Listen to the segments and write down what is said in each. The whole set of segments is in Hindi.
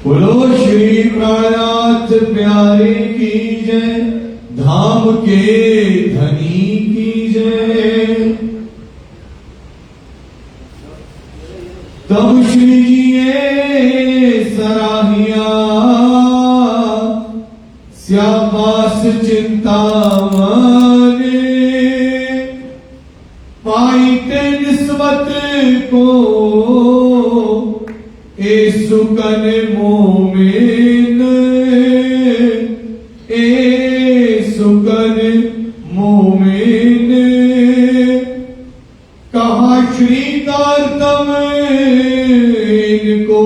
बोलो श्री प्राणाथ प्यारे की जय, धाम के धनी की जय। तब श्री जी सराहिया श्यापास चिंतामन, पाई ते निस्बत को ए सुकन मोमिन, ए सुकन मोमिन। कहा श्री तारतम इनको,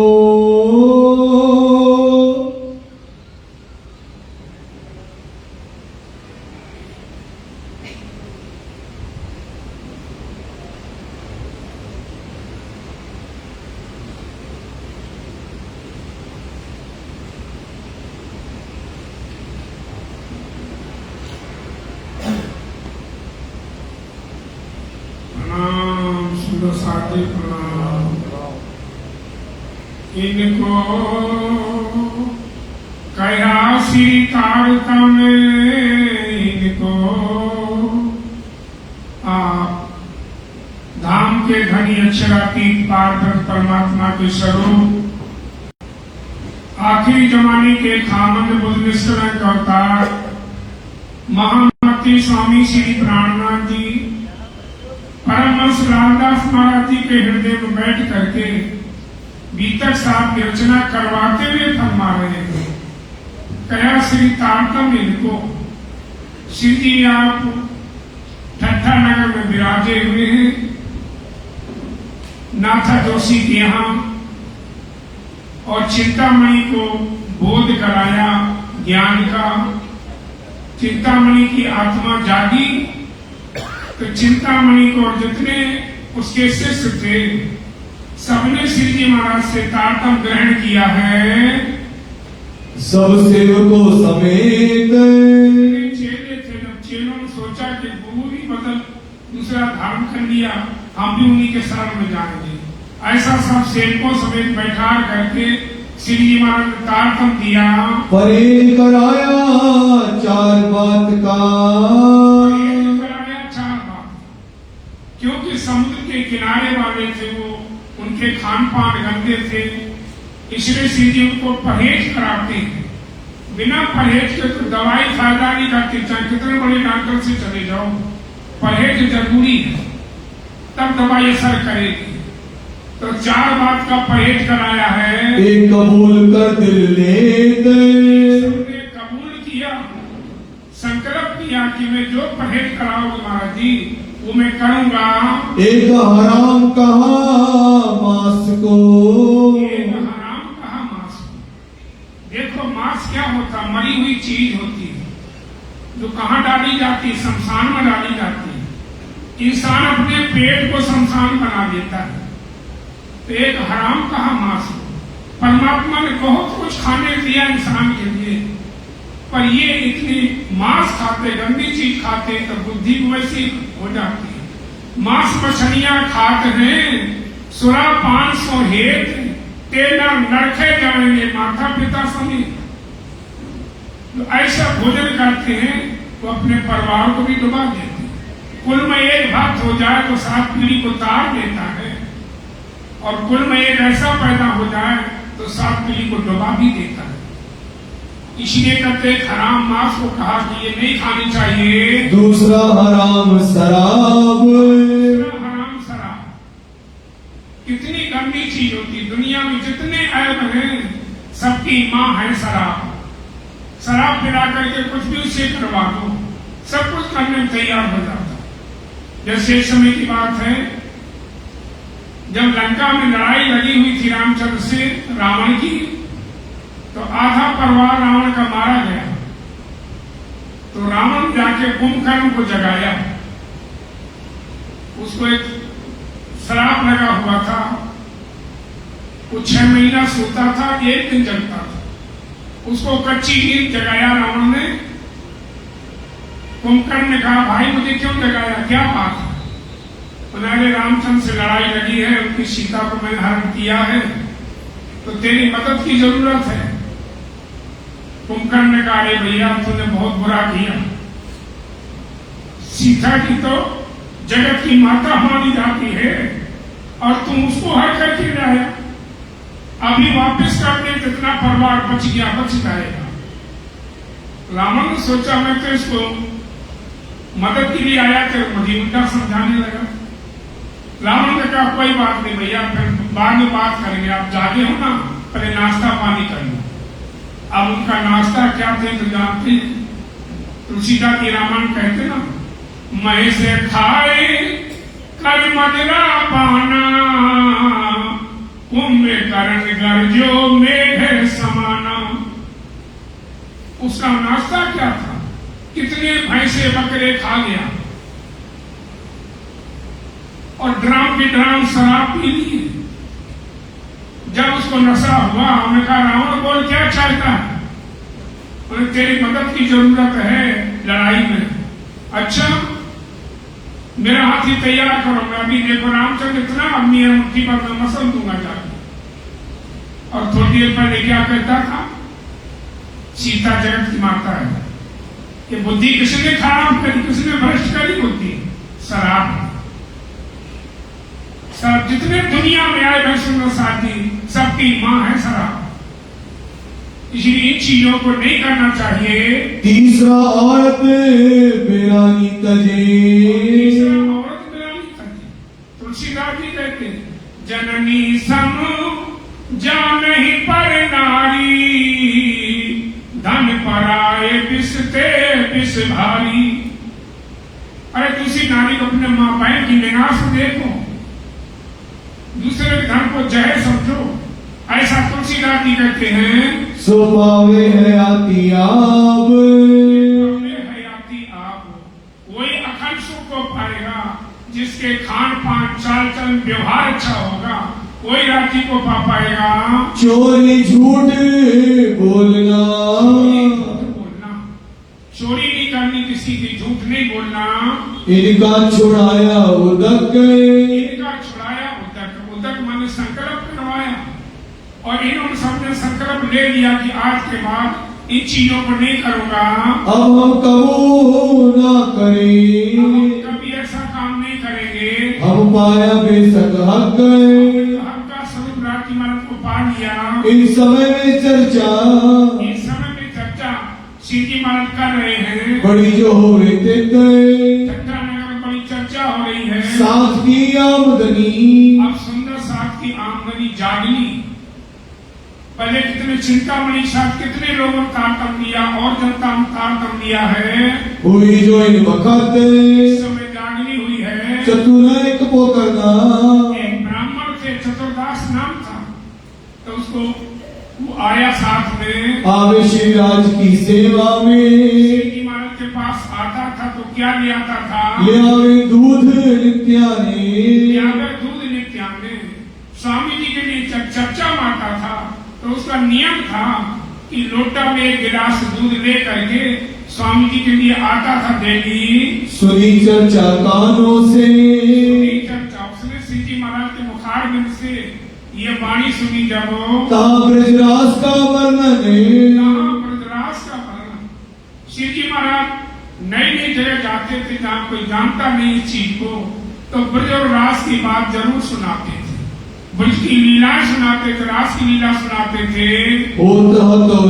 इनको कया श्री तारतम इनको, धाम के धनी अक्षरातीत पारदर्श परमात्मा के स्वरूप, आखिरी जमाने के खामंद बुद्धिस्ट अवतार महामती स्वामी श्री प्राणनाथ जी परमहंस रामदास महाराज जी के हृदय में बैठ करके बीतक साहब की रचना करवाते हुए फरमा रहे थे। कया श्री तारतम इनको। श्री जी आप ठट्ठा नगर में विराजे हुए हैं, नाथा जोशी के यहाँ, और चिंतामणि को बोध कराया ज्ञान का। चिंतामणि की आत्मा जागी तो चिंतामणि को जितने उसके शिष्य थे सबने श्री जी महाराज से तारतम ग्रहण किया है। सब सेवकों समेत चेले थे, जब चेलों ने सोचा कि गुरु भी बदल दूसरा धारण कर लिया, हम भी उन्हीं के शरण में जाएंगे। ऐसा सब सेवकों समेत बैठा करके श्री जी महाराज ने तारतम दिया। परहेज कराया चार बात का, क्योंकि समुद्र के किनारे वाले थे वो, उनके खान पान गंदे थे, इसलिए श्री जी उनको परहेज कराते हैं। बिना परहेज के तो दवाई फायदा नहीं करती, चाहे कितने बड़े डॉक्टर से चले जाओ, परहेज जरूरी है, तब दवाई असर करेगी। तो चार बात का परहेज कराया है। एक कबूल कर दिल लेते, सबने कबूल किया, संकल्प किया कि मैं जो परहेज कराओगे महाराज जी वो मैं करूंगा। एक हराम कहा मांस को, एक हराम कहा मांस को। देखो मांस क्या होता, मरी हुई चीज होती है जो कहाँ डाली जाती है, शमशान में डाली जाती है। इंसान अपने पेट को शमशान बना देता है। तो एक हराम कहा मांस को। परमात्मा ने बहुत कुछ खाने दिया इंसान के लिए, पर ये इतनी मांस खाते, गंदी चीज खाते तो बुद्धि वैसी हो जाती है। मांस मछलियां खाते हैं, सुरा 500 हेत तेना नरखे जाएंगे माता पिता समेत। तो ऐसा भोजन करते हैं तो अपने परिवार को भी डुबा देते हैं। कुल में एक भक्त हो जाए तो 7 पीढ़ी को तार देता है, और कुल में एक ऐसा पैदा हो जाए तो 7 पीढ़ी को डुबा भी देता है। इसलिए कहते हराम मांस को कहा कि ये नहीं खानी चाहिए। दूसरा हराम शराब, हराम शराब कितनी गंदी चीज होती। दुनिया में जितने ऐब हैं सबकी माँ है शराब। शराब पिला करके कुछ भी उससे करवा दो, सब कुछ करने में तैयार हो जाता। जैसे समय की बात है, जब लंका में लड़ाई लगी हुई थी रामचंद्र से रावण की, तो आधा परिवार रावण का मारा गया। तो रावण जाके कुंभकर्ण को जगाया, उसको एक शराब लगा हुआ था, वो 6 महीना सोता था, 1 दिन जगता था। उसको कच्ची नींद जगाया रावण ने। कुंभकर्ण ने कहा भाई मुझे क्यों जगाया, क्या बात है? उन्होंने रामचंद्र से लड़ाई लगी है, उनकी सीता को मैंने हरण किया है, तो तेरी मदद की जरूरत है। कुंभकर्ण ने कहा, अरे भैया तूने बहुत बुरा किया, सीता की तो जगत की माता मानी जाती है और तुम उसको हर करके लाया। अभी वापस करने जितना परिवार बच गया बच जाएगा। रावण ने सोचा मैं तो इसको मदद के लिए आया, तो मुझे उल्टा समझाने लगा। रावण ने कहा कोई बात नहीं भैया, फिर बाद में बात करेंगे, आप जागे हो ना, पहले नाश्ता पानी कर लो। अब उनका नाश्ता क्या थे तो जानते हैं, तुलसीदास जी रामायण कहते ना, मैं से खाए कर मदरा पाना, कुंभकर्ण गर्जो मेघ समाना। उसका नाश्ता क्या था, कितने भैंसे बकरे खा गया और ड्राम की ड्राम शराब पी ली। जब उसको नशा हुआ, हमने कहा रावण बोल क्या चाहता है? बोले तेरी मदद की जरूरत है लड़ाई में। अच्छा मेरा हाथी तैयार करो, मैं अभी देखो रामचंद्र इतना अम्मी है मुट्ठी पर मैं मसल दूंगा जाके। और थोड़ी देर पहले क्या कहता था, सीता जगत की माता है, ये बुद्धि किसने खराब करी, किसने भ्रष्ट करी बुद्धि? शराब। सब जितने दुनिया में आए वैष्णव साथी सबकी मां है शराब। इसलिए इन चीजों को नहीं करना चाहिए। तीसरा औरत बिरानी तजे, तीसरा औरत बिरानी तजे। तुलसीदास जी कहते हैं, जननी सम जानहि पर नारी, धन पराए बिसते बिस भारी। अरे दूसरी नारी को अपने मां बहन की निगाह से देखो, दूसरे धन को जहर समझो, ऐसा तुलसीदास जी कहते हैं। सो पावे हयाती आप, हयाती आप, वही अखंड सुख को पाएगा जिसके खान पान चाल चलन व्यवहार अच्छा होगा, वही रात्रि को पा पाएगा। चोरी झूठ बोलना, चोरी नहीं करनी, किसी की झूठ नहीं बोलना। इनका छुड़ाया उदक, इनका छुड़ाया उदक, उदक माने संकल्प करवाया और इन्होंने सबने संकल्प ले लिया कि आज के बाद इन चीजों को नहीं करूंगा। अब हम कबू ना करें, हम कभी ऐसा काम नहीं करेंगे। हम पाया बेशक हक, हक का स्वरूप रात्रि मानव को पा लिया। इस समय में चर्चा, इस समय में चर्चा सीधी मानव कर रहे हैं, बड़ी जो हो रही चर्चा में बड़ी चर्चा हो रही है। साथ की आमदनी, अब सुंदर साथ की आमदनी जागनी। पहले कितने चिंतामणि साथ कितने लोगों ने तारतम लिया और जनता ने तारतम लिया है, हुई जो इन वक्त इस समय जागनी हुई है। चतुर एक वो करना, एक ब्राह्मण थे, चतुर्दास नाम था, तो उसको वो आया साथ में, आवे श्री राज की सेवा में, महाराज के पास आता था तो क्या ले आता था? ले आवे दूध नित्याने, दूध नित्याने। स्वामी जी के लिए चर्चा मारता था तो उसका नियम था कि लोटा में एक गिलास दूध ले करके स्वामी जी के लिए आता था डेली। सुनी चर्चा कानों से, चर्चा उसने श्री जी महाराज के मुखारबिंद से ये वाणी सुनी। जब कहा ब्रजराज का वर्णन, ब्रजराज का वर्णन, श्री जी महाराज नई नई जगह जाते थे जहाँ कोई जानता नहीं इस चीज को, तो ब्रज और रास की बात जरूर सुनाते थे, ब्रज की लीला सुनाते थे, रास की लीला सुनाते थे। तो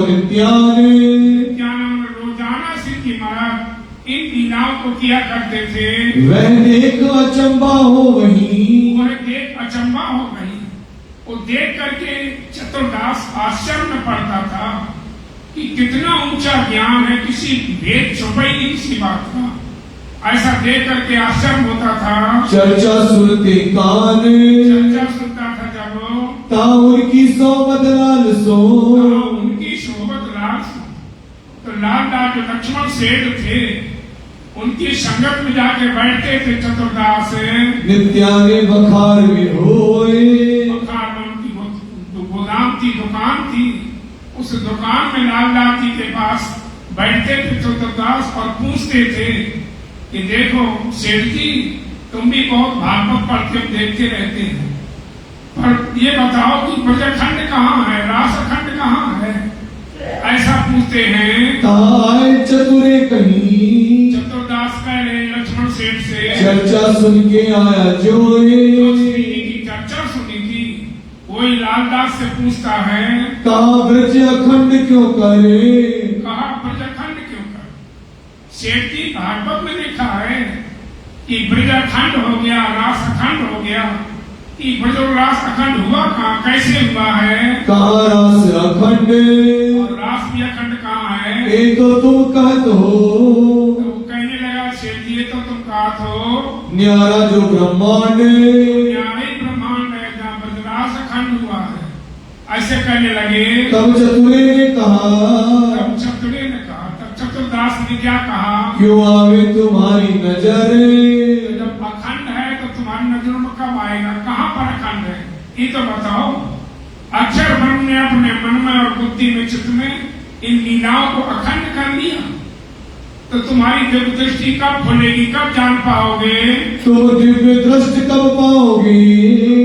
नित्यानंद रोजाना श्री जी महाराज इन लीलाओं को किया करते थे। वह देख अचंबा हो वही, वह देख अचंबा हो गई। वो देख करके चतुर्दास आश्चर्य में पड़ता था कि कितना ऊंचा ज्ञान है, किसी भेद छुपा ही नहीं किसी बात का। ऐसा देख करके आश्चर्य होता था। चर्चा सुनते कान, चर्चा सुनता था जब ता उनकी सोबत लाल सो, उनकी सोबत लाल सो, तो लाल लाल जो लक्ष्मण सेठ थे उनकी संगत में जाके बैठते थे चतुर्दास। नित्याने बखार में होए, बखार में उनकी गोदाम थी, दुकान थी, उस दुकान में लाल लाल जी के पास बैठते थे चतुर्दास और पूछते थे कि देखो सेठ जी तुम भी बहुत भागवत पढ़ते हो, देखते रहते हैं, पर ये बताओ कि ब्रजखंड कहाँ है, रासखंड कहाँ है? ऐसा पूछते हैं। आए चतुरे कहीं, चतुरदास कह रहे लक्ष्मण सेठ से, चर्चा सुन के आया जो श्रीजी की चर्चा सुनी थी। वही लालदास से पूछता है, कहा ब्रज अखंड क्यों करे? कहा ब्रजखंड क्यों कर? सेठ जी भागवत में लिखा है कि ब्रजखंड हो गया, रासखंड हो गया। कि ब्रज और रास अखंड हुआ कहाँ, कैसे हुआ है? कहा रास अखंड, और रास भी अखंड कहाँ है? ये तो तुम कहत हो। तो वो कहने लगा, सेठ जी ये तो तुम कहत हो, न्यारा जो ब्रह्मांड, न्यारे ब्रह्मांड है जहाँ ब्रजरास अखंड हुआ है, ऐसे कहने लगे। तब चतुरे ने कहा, तब चतुरे ने कहा, तब चतुरदास ने क्या कहा? क्यों आवे तुम्हारी नजर? जब अखंड है तो तुम्हारी नजरों में कब आएगा? कहाँ पर अखंड है ये तो बताओ। अक्षर ब्रह्म ने अपने मन में और बुद्धि में, चित्त में इन लीलाओं को अखंड कर लिया, तो तुम्हारी दिव्य दृष्टि कब खुलेगी, कब जान पाओगे? तुम दिव्य दृष्टि कब पाओगे?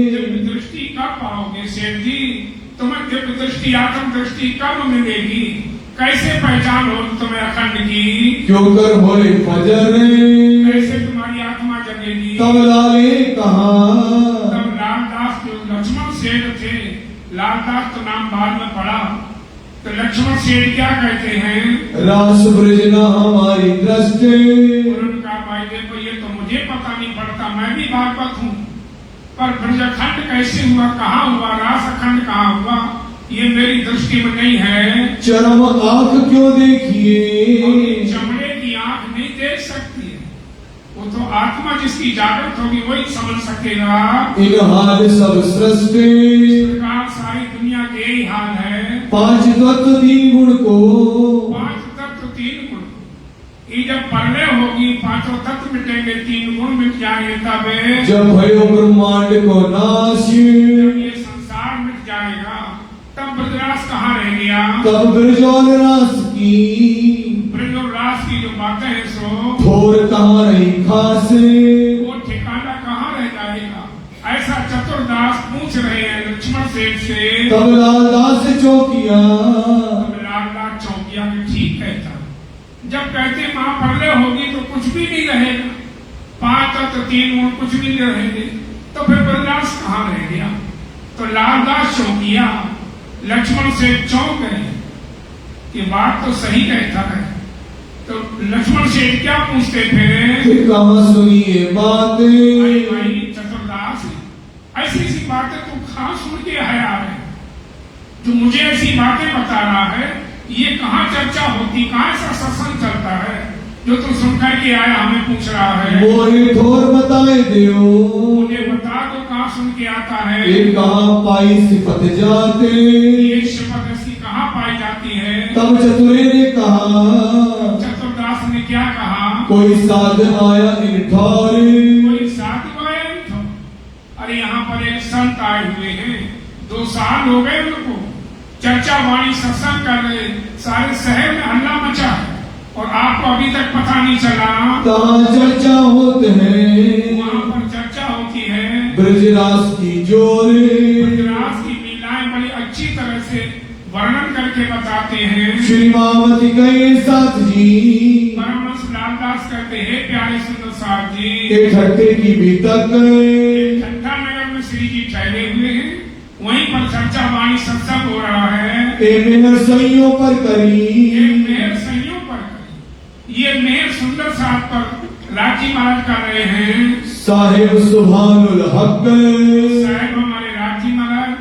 दिव्य दृष्टि कब पाओगे सेठ जी? तुम्हें दिव्य दृष्टि, आत्म दृष्टि कब मिलेगी? कैसे पहचान हो तुम्हें अखंड की? क्यों कर भोले फजर, कैसे तुम्हारी आत्मा जगेगी? तब लाले कहा, तब लालदास जो लक्ष्मण सेठ थे, लालदास तो नाम बाद में पड़ा, तो लक्ष्मण सेठ क्या कहते हैं? रास ब्रजना हमारी दृष्टि। उन्होंने कहा, भाई देखो ये तो मुझे पता नहीं पड़ता, मैं भी भागवत हूँ, पर ब्रजखंड कैसे हुआ, कहाँ हुआ, रासखंड कहाँ हुआ, ये मेरी दृष्टि में नहीं है। चरम आंख क्यों देखिए? चमड़े की आंख नहीं देख सकती है, वो तो आत्मा जिसकी जागृत होगी वही समझ सकेगा। इन हाल सब सृष्टि, सरकार सारी दुनिया के यही हाल है। 5 तत्व 3 गुण को, 5 तत्व 3 गुण, ये जब परलय होगी 5 तत्व मिटेंगे, 3 गुण मिट जाएंगे, तब जब भयो ब्रह्मांड को नाश, जब ये संसार मिट जाएगा, तब ब्रजरास कहाँ रह गया? तब ब्रज और रास की, ब्रज और रास की जो बातें हैं सो ठोर कहाँ रही खास, वो ठिकाना कहाँ रह जाएगा? ऐसा चतुरदास पूछ रहे हैं लक्ष्मण सेठ से। तब लालदास चौकिया, तब लालदास चौकिया में ठीक कहता, जब कहते महाप्रलय होगी तो कुछ भी नहीं रहेगा, 5 तत्व 3 गुण कुछ भी नहीं रहेंगे, तो फिर ब्रजरास कहाँ रह गया? तो लालदास चौकिया लक्ष्मण से चौंक गए कि बात तो सही कहता है। तो लक्ष्मण से क्या पूछते फिर? कहाँ सुनिए बातें, भाई चतुरदास, ऐसी ऐसी बातें तुम कहाँ सुन के आया है? जो मुझे ऐसी बातें बता रहा है, ये कहाँ चर्चा होती, कहाँ ऐसा सत्संग चलता है जो तुम सुन करके आया हमें पूछ रहा है? मोहे ठोर बताए दियो, मुझे बता दो कहाँ सुन के आता है? ये कहाँ पाई सिफत जाते, ये शपथ ऐसी कहाँ पाई जाती है? तब चतुरे ने कहा, चतुरदास ने क्या कहा? कोई साध आया इन ठौरे, कोई साधु आया नहीं था। अरे यहाँ पर एक संत आए हुए हैं, 2 साल हो गए उनको, चर्चा वाणी सत्संग कर रहे, सारे शहर में हल्ला मचा है, और आपको अभी तक पता नहीं चला। कहाँ चर्चा होते हैं, वहाँ पर चर्चा होती है ब्रजरास की जोरे, ब्रजरास की लीलाएं बड़ी अच्छी तरह से वर्णन करके बताते हैं। श्री मामती गए साथ जी, परमहंस लालदास कहते हैं, प्यारे सुंदर साहब जी, के ठट्टे की भी तक, ठट्टा नगर में श्री जी ठहरे हुए हैं, वहीं पर चर्चा वाणी सत्संग हो रहा है। मेहर सैयों पर करी, मेहर सैयों पर करी, ये मेहर सुंदर साहब पर राजी महाराज कर रहे हैं। साहेब सुभानुल हक, साहेब हमारे राजी महाराज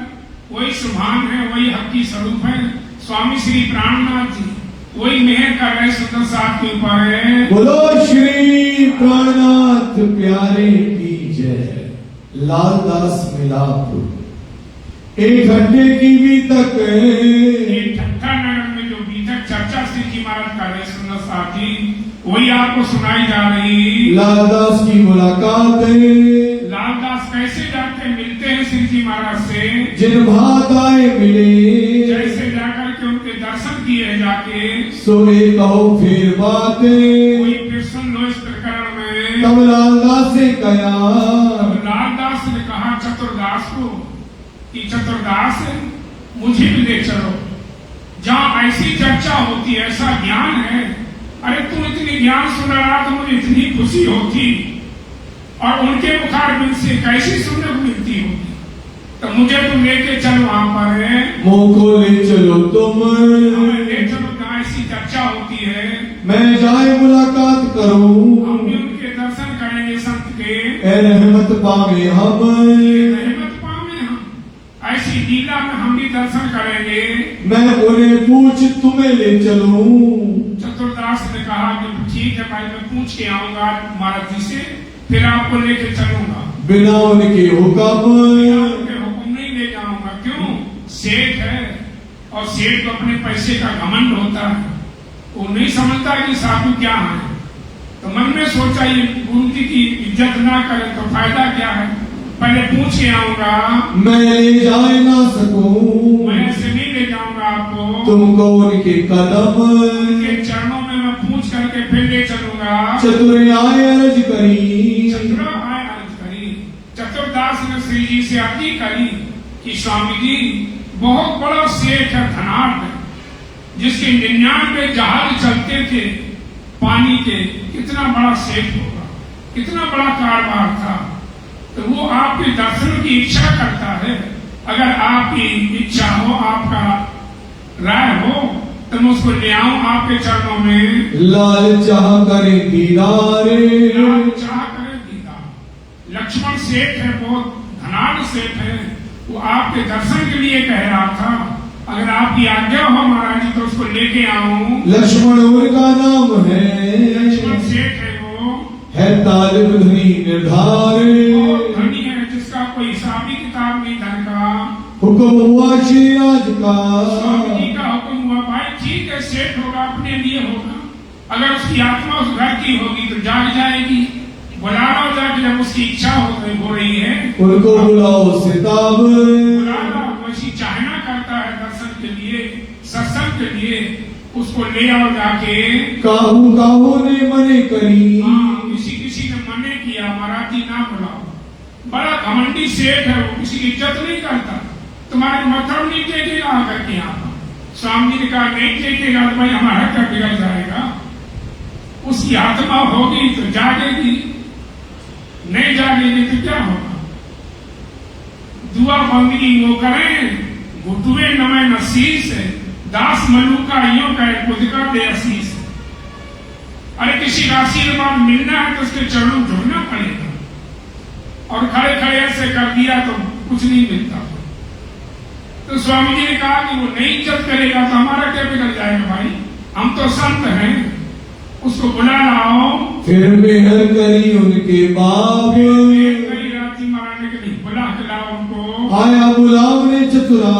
वही सुभान है, वही हकी स्वरूप है। स्वामी श्री प्राणनाथ जी वही मेहर कर रहे सुंदर साहब के ऊपर है। बोलो श्री प्राणनाथ प्यारे की जय। लालदास मिलाप एक घंटे की भी तक, ठट्टा नगर में जो बीतक चर्चा श्री जी महाराज कर रहे सुंदर साहब जी, वही आपको सुनाई जा रही। लालदास की मुलाकात, लालदास कैसे जाके मिलते हैं श्री जी महाराज से? जिन भात आए मिले, जैसे जाकर के उनके दर्शन किए जाके, सोए कहो फिर बातें, कोई फिर सुन लो इस प्रकरण में। तब लालदास से कया तब लालदास ने कहा चतुरदास को कि चतुरदास मुझे भी ले चलो, जहां ऐसी चर्चा होती है, ऐसा ज्ञान है। अरे तू इतनी ज्ञान सुना रहा तो मुझे इतनी खुशी होती, और उनके मुखारबिंद से कैसी सुनने को मिलती होगी। तो मुझे तुम लेके चलो वहां पर, मोको ले चलो तुम, ले चलो जहाँ ऐसी चर्चा होती है। मैं जाए मुलाकात करूं, हम भी उनके दर्शन करेंगे संत के, ए रहमत पावे हम, रहमत पावे हम, ऐसी लीला में हम भी दर्शन करेंगे। मैं उन्हें पूछ तुम्हें ले चलूं। चतुरदास ने कहा कि ठीक है भाई, मैं पूछ के आऊंगा महाराज जी से, फिर आपको लेके चलूंगा। बिना उनके हुक्म नहीं ले जाऊंगा। क्यों? सेठ है, और सेठ को अपने पैसे का घमंड होता है, वो नहीं समझता कि साधु क्या है। तो मन में सोचा ये उनकी की इज्जत ना करे तो फायदा क्या है, पहले पूछ के आऊंगा। मैं ले जाए ना सकूं, मैं ऐसे नहीं ले जाऊंगा आपको, तुमको उनके कदम, उनके चरणों में मैं पूछ करके फिर ले चलूंगा। चतुर आए अर्ज करी, चतुर आए अर्ज करी। चतुरदास ने श्री जी से अर्जी करी कि स्वामी जी बहुत बड़ा सेठ है, धनाढ़ है, जिसके 99 जहाज चलते थे पानी के, कितना बड़ा सेठ होगा, कितना बड़ा कारोबार था। तो वो आपके दर्शन की इच्छा करता है। अगर आपकी इच्छा हो, आपका राय हो, तो मैं उसको ले आऊं आपके चरणों में। लाल चाह करे दीदारे, लाल चाह करे दीदार। लक्ष्मण सेठ है, बहुत धनाढ़ सेठ है, वो आपके दर्शन के लिए कह रहा था। अगर आपकी आज्ञा हो महाराज जी तो उसको लेके आऊं। लक्ष्मण उनका नाम है, लक्ष्मण सेठ है, वो है तालिब धनी निर्धारे, बहुत धनी है, जिसका कोई हिसाबी किताब नहीं धन का। हुक्म हुआ श्री राज का, स्वामी जी का हुक्म हुआ। भाई ठीक है, सेठ होगा, अपने लिए होगा, अगर उसकी आत्मा उस घर की होगी तो जाग जाएगी। बुला लो जाके, जब उसकी इच्छा हो रही है उनको बुलाओ सिताब, बुला लो। वैसी चाहना करता है दर्शन के लिए, सत्संग के लिए, उसको ले आओ जाके। काहू ने मने करी, किसी किसी ने मने किया, महाराज जी ना बुलाओ, बड़ा घमंडी सेठ है, वो किसी की इज्जत नहीं करता, तुम्हारे मतलब नहीं टेकेगा आकर के यहाँ। स्वामी जी ने कहा नहीं टेकेगा तो भाई हमारा क्या बिगड़ जाएगा। उसकी आत्मा होगी तो जागेगी, नहीं जागेगी तो क्या होगा। दुआ बंदगी वो करें, घुटुए नमय नसीस है, दास मनु का यो कहे खुद का दे असीस। अरे किसी का आशीर्वाद मिलना है तो उसके चरणों झुकना पड़ेगा, और खड़े खड़े ऐसे कर दिया तो कुछ नहीं मिलता। तो स्वामी जी ने कहा कि वो नहीं इज्जत करेगा तो हमारा क्या बिगड़ जाएगा भाई, हम तो संत हैं, उसको बुला लाओ। फिर मेहर करी उनके बाप, कई राती मारने के लिए बुला के लाओ उनको। आया बुलावने चतुरा,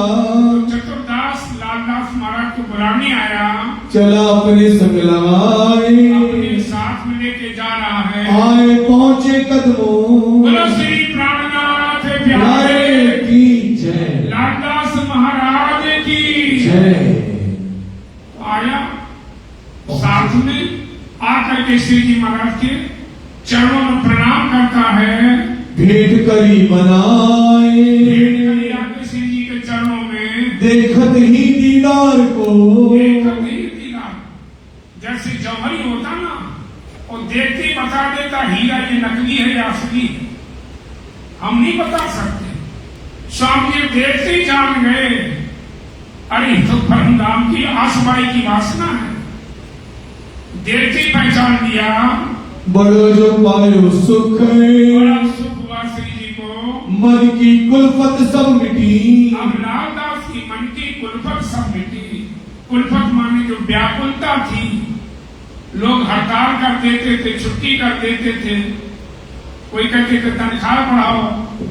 चतुरदास लालदास महाराज को बुलाने आया, चला अपने संग लगाए, अपने साथ में लेके जा रहा है। आए पहुंचे कदमों, बोलो श्री प्राणनाथ प्यारे की जय, लालदास महाराज की जय। आया, साथ में आकर के श्री जी महाराज के चरणों में प्रणाम करता है। भेंट करी बनाए, भेंट करी आके श्री जी के चरणों में, देखत ही दीदार को, देखत ही दीदार। जैसे जौहरी होता ना, वो देखते ही बता देता हीरा ये नकली है या असली, हम नहीं बता सकते। स्वामी जी देखते ही जान गए, अरे तो परमधाम की आसमाई की वासना है, देखते ही पहचान लिया। बड़ो जो पायो सुख, बड़ा सुख हुआ श्री जी को, मन की कुलफत सब मिटी, अब लालदास की मन की कुलफत सब मिटी। कुलफत माने जो व्याकुलता थी, लोग हड़ताल कर देते थे, छुट्टी कर देते थे, कोई कहते थे तनख्वाह बढ़ाओ,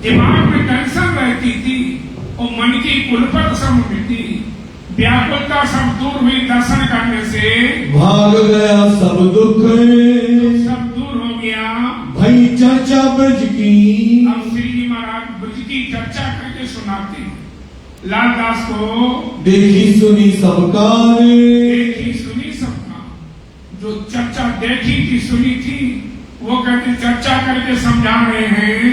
दिमाग में टेंशन रहती थी, और मन की कुलफत सब मिटी, व्याकुलता सब दूर हुई दर्शन करने से, भाग गया सब दुख, सब दूर हो गया। भई चर्चा ब्रज की, अब श्री जी महाराज ब्रज की चर्चा करके सुनाते हैं लालदास को। देखी सुनी सबका, देखी सुनी सबका, जो चर्चा देखी थी सुनी थी, वो कहते चर्चा करके समझा रहे हैं,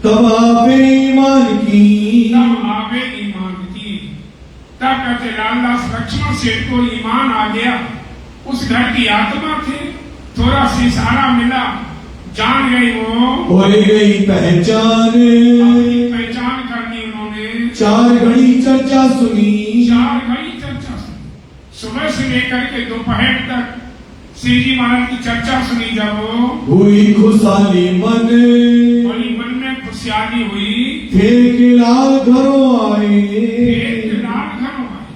तब आपे ईमान की। तब आवे ईमान की। तब कहते लालदास लक्ष्मण सेठ को ईमान आ गया। उस घर की आत्मा थे, थोड़ा सा इशारा मिला, जान गई वो, हो गई पहचान। अपनी पहचान कर ली उन्होंने। 4 घड़ी चर्चा सुनी। 4 घड़ी चर्चा सुनी। सुबह से लेकर के दोपहर तक श्री जी महाराज की चर्चा सुनी। जब वो हुई खुशहाली मन, बड़ी मन में खुशहाली हुई। फिर के लाल घरों आए। फिर लाल घरों आए।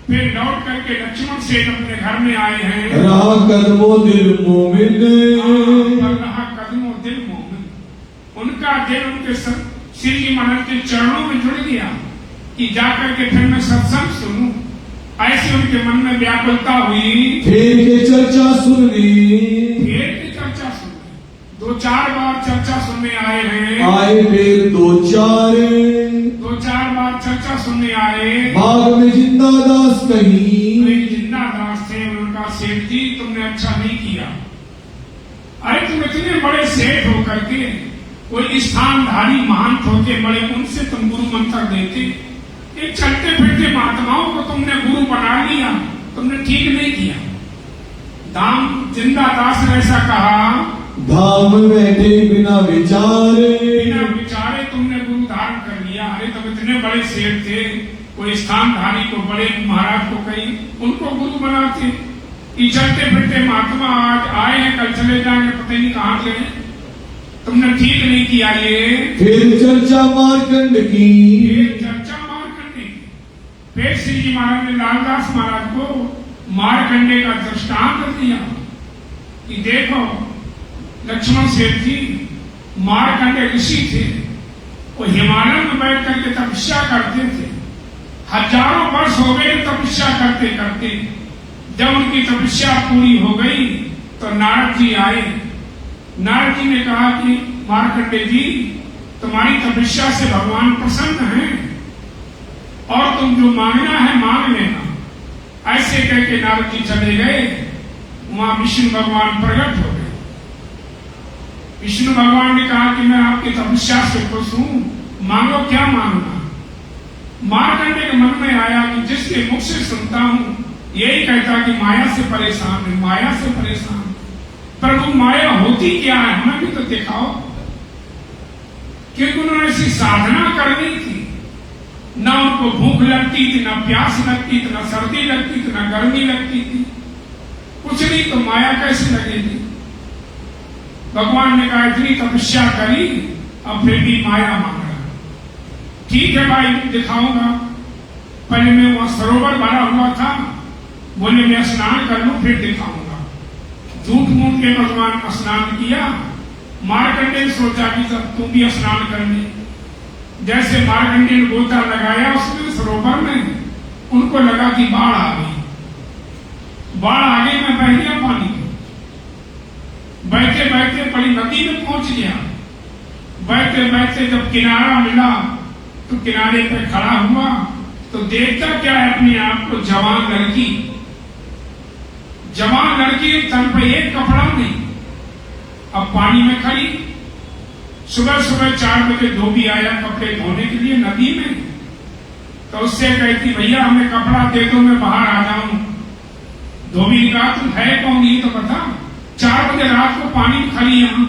फिर लौट करके लक्ष्मण सेठ अपने घर में आए हैं। रहा कदमों दिल मोमिन। रहा कदमों दिल मोमिन। उनका दिल उनके श्री जी महाराज के चरणों में जुड़ गया कि जाकर के फिर मैं सत्संग सुनूं। ऐसी उनके मन में व्याकुलता हुई। फिर के चर्चा सुनने। फिर की चर्चा सुनने 2-4 बार चर्चा सुनने आए हैं। आए फिर 2-4 बार चर्चा सुनने आए। बाग में जिंदा दास कहीं। जिंदा दास थे। उनका सेठ जी तुमने अच्छा नहीं किया। अरे तुम इतने बड़े सेठ होकर के, कोई स्थानधारी महंत होते बड़े, उनसे तुम गुरु मंत्र देते। एक चलते फिरते महात्माओं को तुमने गुरु बना लिया, तुमने ठीक नहीं किया। दाम जिंदा दास ने ऐसा कहा, धाम बैठे बिना विचारे। बिना विचारे तुमने गुरु धारण कर लिया। अरे तुम इतने बड़े सेठ थे, कोई स्थानधारी को, बड़े महाराज को कहीं उनको गुरु बनाते। ये चलते फिरते महात्मा आज आए हैं, कल चले जाएंगे, पता नहीं कहाँ गए। तुमने ठीक नहीं किया ये। फिर चर्चा मारकंड की। चर्चा मारकंडे की। फिर श्री जी महाराज ने लालदास महाराज को मारकंडे का दृष्टांत दिया कि देखो लक्ष्मण सेठ जी मारकंडे ऋषि थे। वो हिमालय में बैठ करके तपस्या करते थे। हजारों वर्ष हो गए तपस्या करते करते। जब उनकी तपस्या पूरी हो गई तो नारद जी आए। नारद जी ने कहा कि मार्कंडे जी तुम्हारी तपस्या से भगवान प्रसन्न हैं और तुम जो मांगना है मांग लेना। ऐसे कहकर नारद जी चले गए। वहां विष्णु भगवान प्रकट हो गए। विष्णु भगवान ने कहा कि मैं आपकी तपस्या से खुश हूं, मांगो क्या मांगना। मार्कंडे के मन में आया कि जिसके मुख से सुनता हूं यही कहता कि माया से परेशान है, माया से परेशान। प्रभु माया होती क्या है हमें भी तो दिखाओ। क्योंकि उन्होंने ऐसी साधना करनी थी, ना उनको भूख लगती थी, ना प्यास लगती थी, ना सर्दी लगती थी, ना गर्मी लगती थी, कुछ नहीं, तो माया कैसे लगेगी। भगवान ने कहा इतनी तपस्या करी अब फिर भी माया मांग रहा। ठीक है भाई दिखाऊंगा। पहले मैं वहां सरोवर भरा हुआ था, बोले मैं स्नान कर लूं फिर दिखाऊंगा। झूठ मूठ के भगवान स्नान किया। मार्कंडे ने सोचा कि तुम भी स्नान कर ले। जैसे मार्कंडे ने गोता लगाया उसमें सरोवर में, उनको लगा कि बाढ़ आ गई। बाढ़ आ गई में बह गया पानी। बहते बहते बड़ी नदी में पहुंच गया। बहते बहते जब किनारा मिला तो किनारे पे खड़ा हुआ तो देखता क्या है अपने आप को, जवान लड़की। जवान लड़की तन पे एक कपड़ा नहीं, अब पानी में खड़ी। सुबह सुबह 4 बजे धोबी आया कपड़े धोने के लिए नदी में। तो उससे कहती भैया हमें कपड़ा दे दो, मैं बाहर आ जाऊं। धोबी ने कहा तुम है कौन ये तो बता। 4 बजे रात को पानी में खड़ी यहां।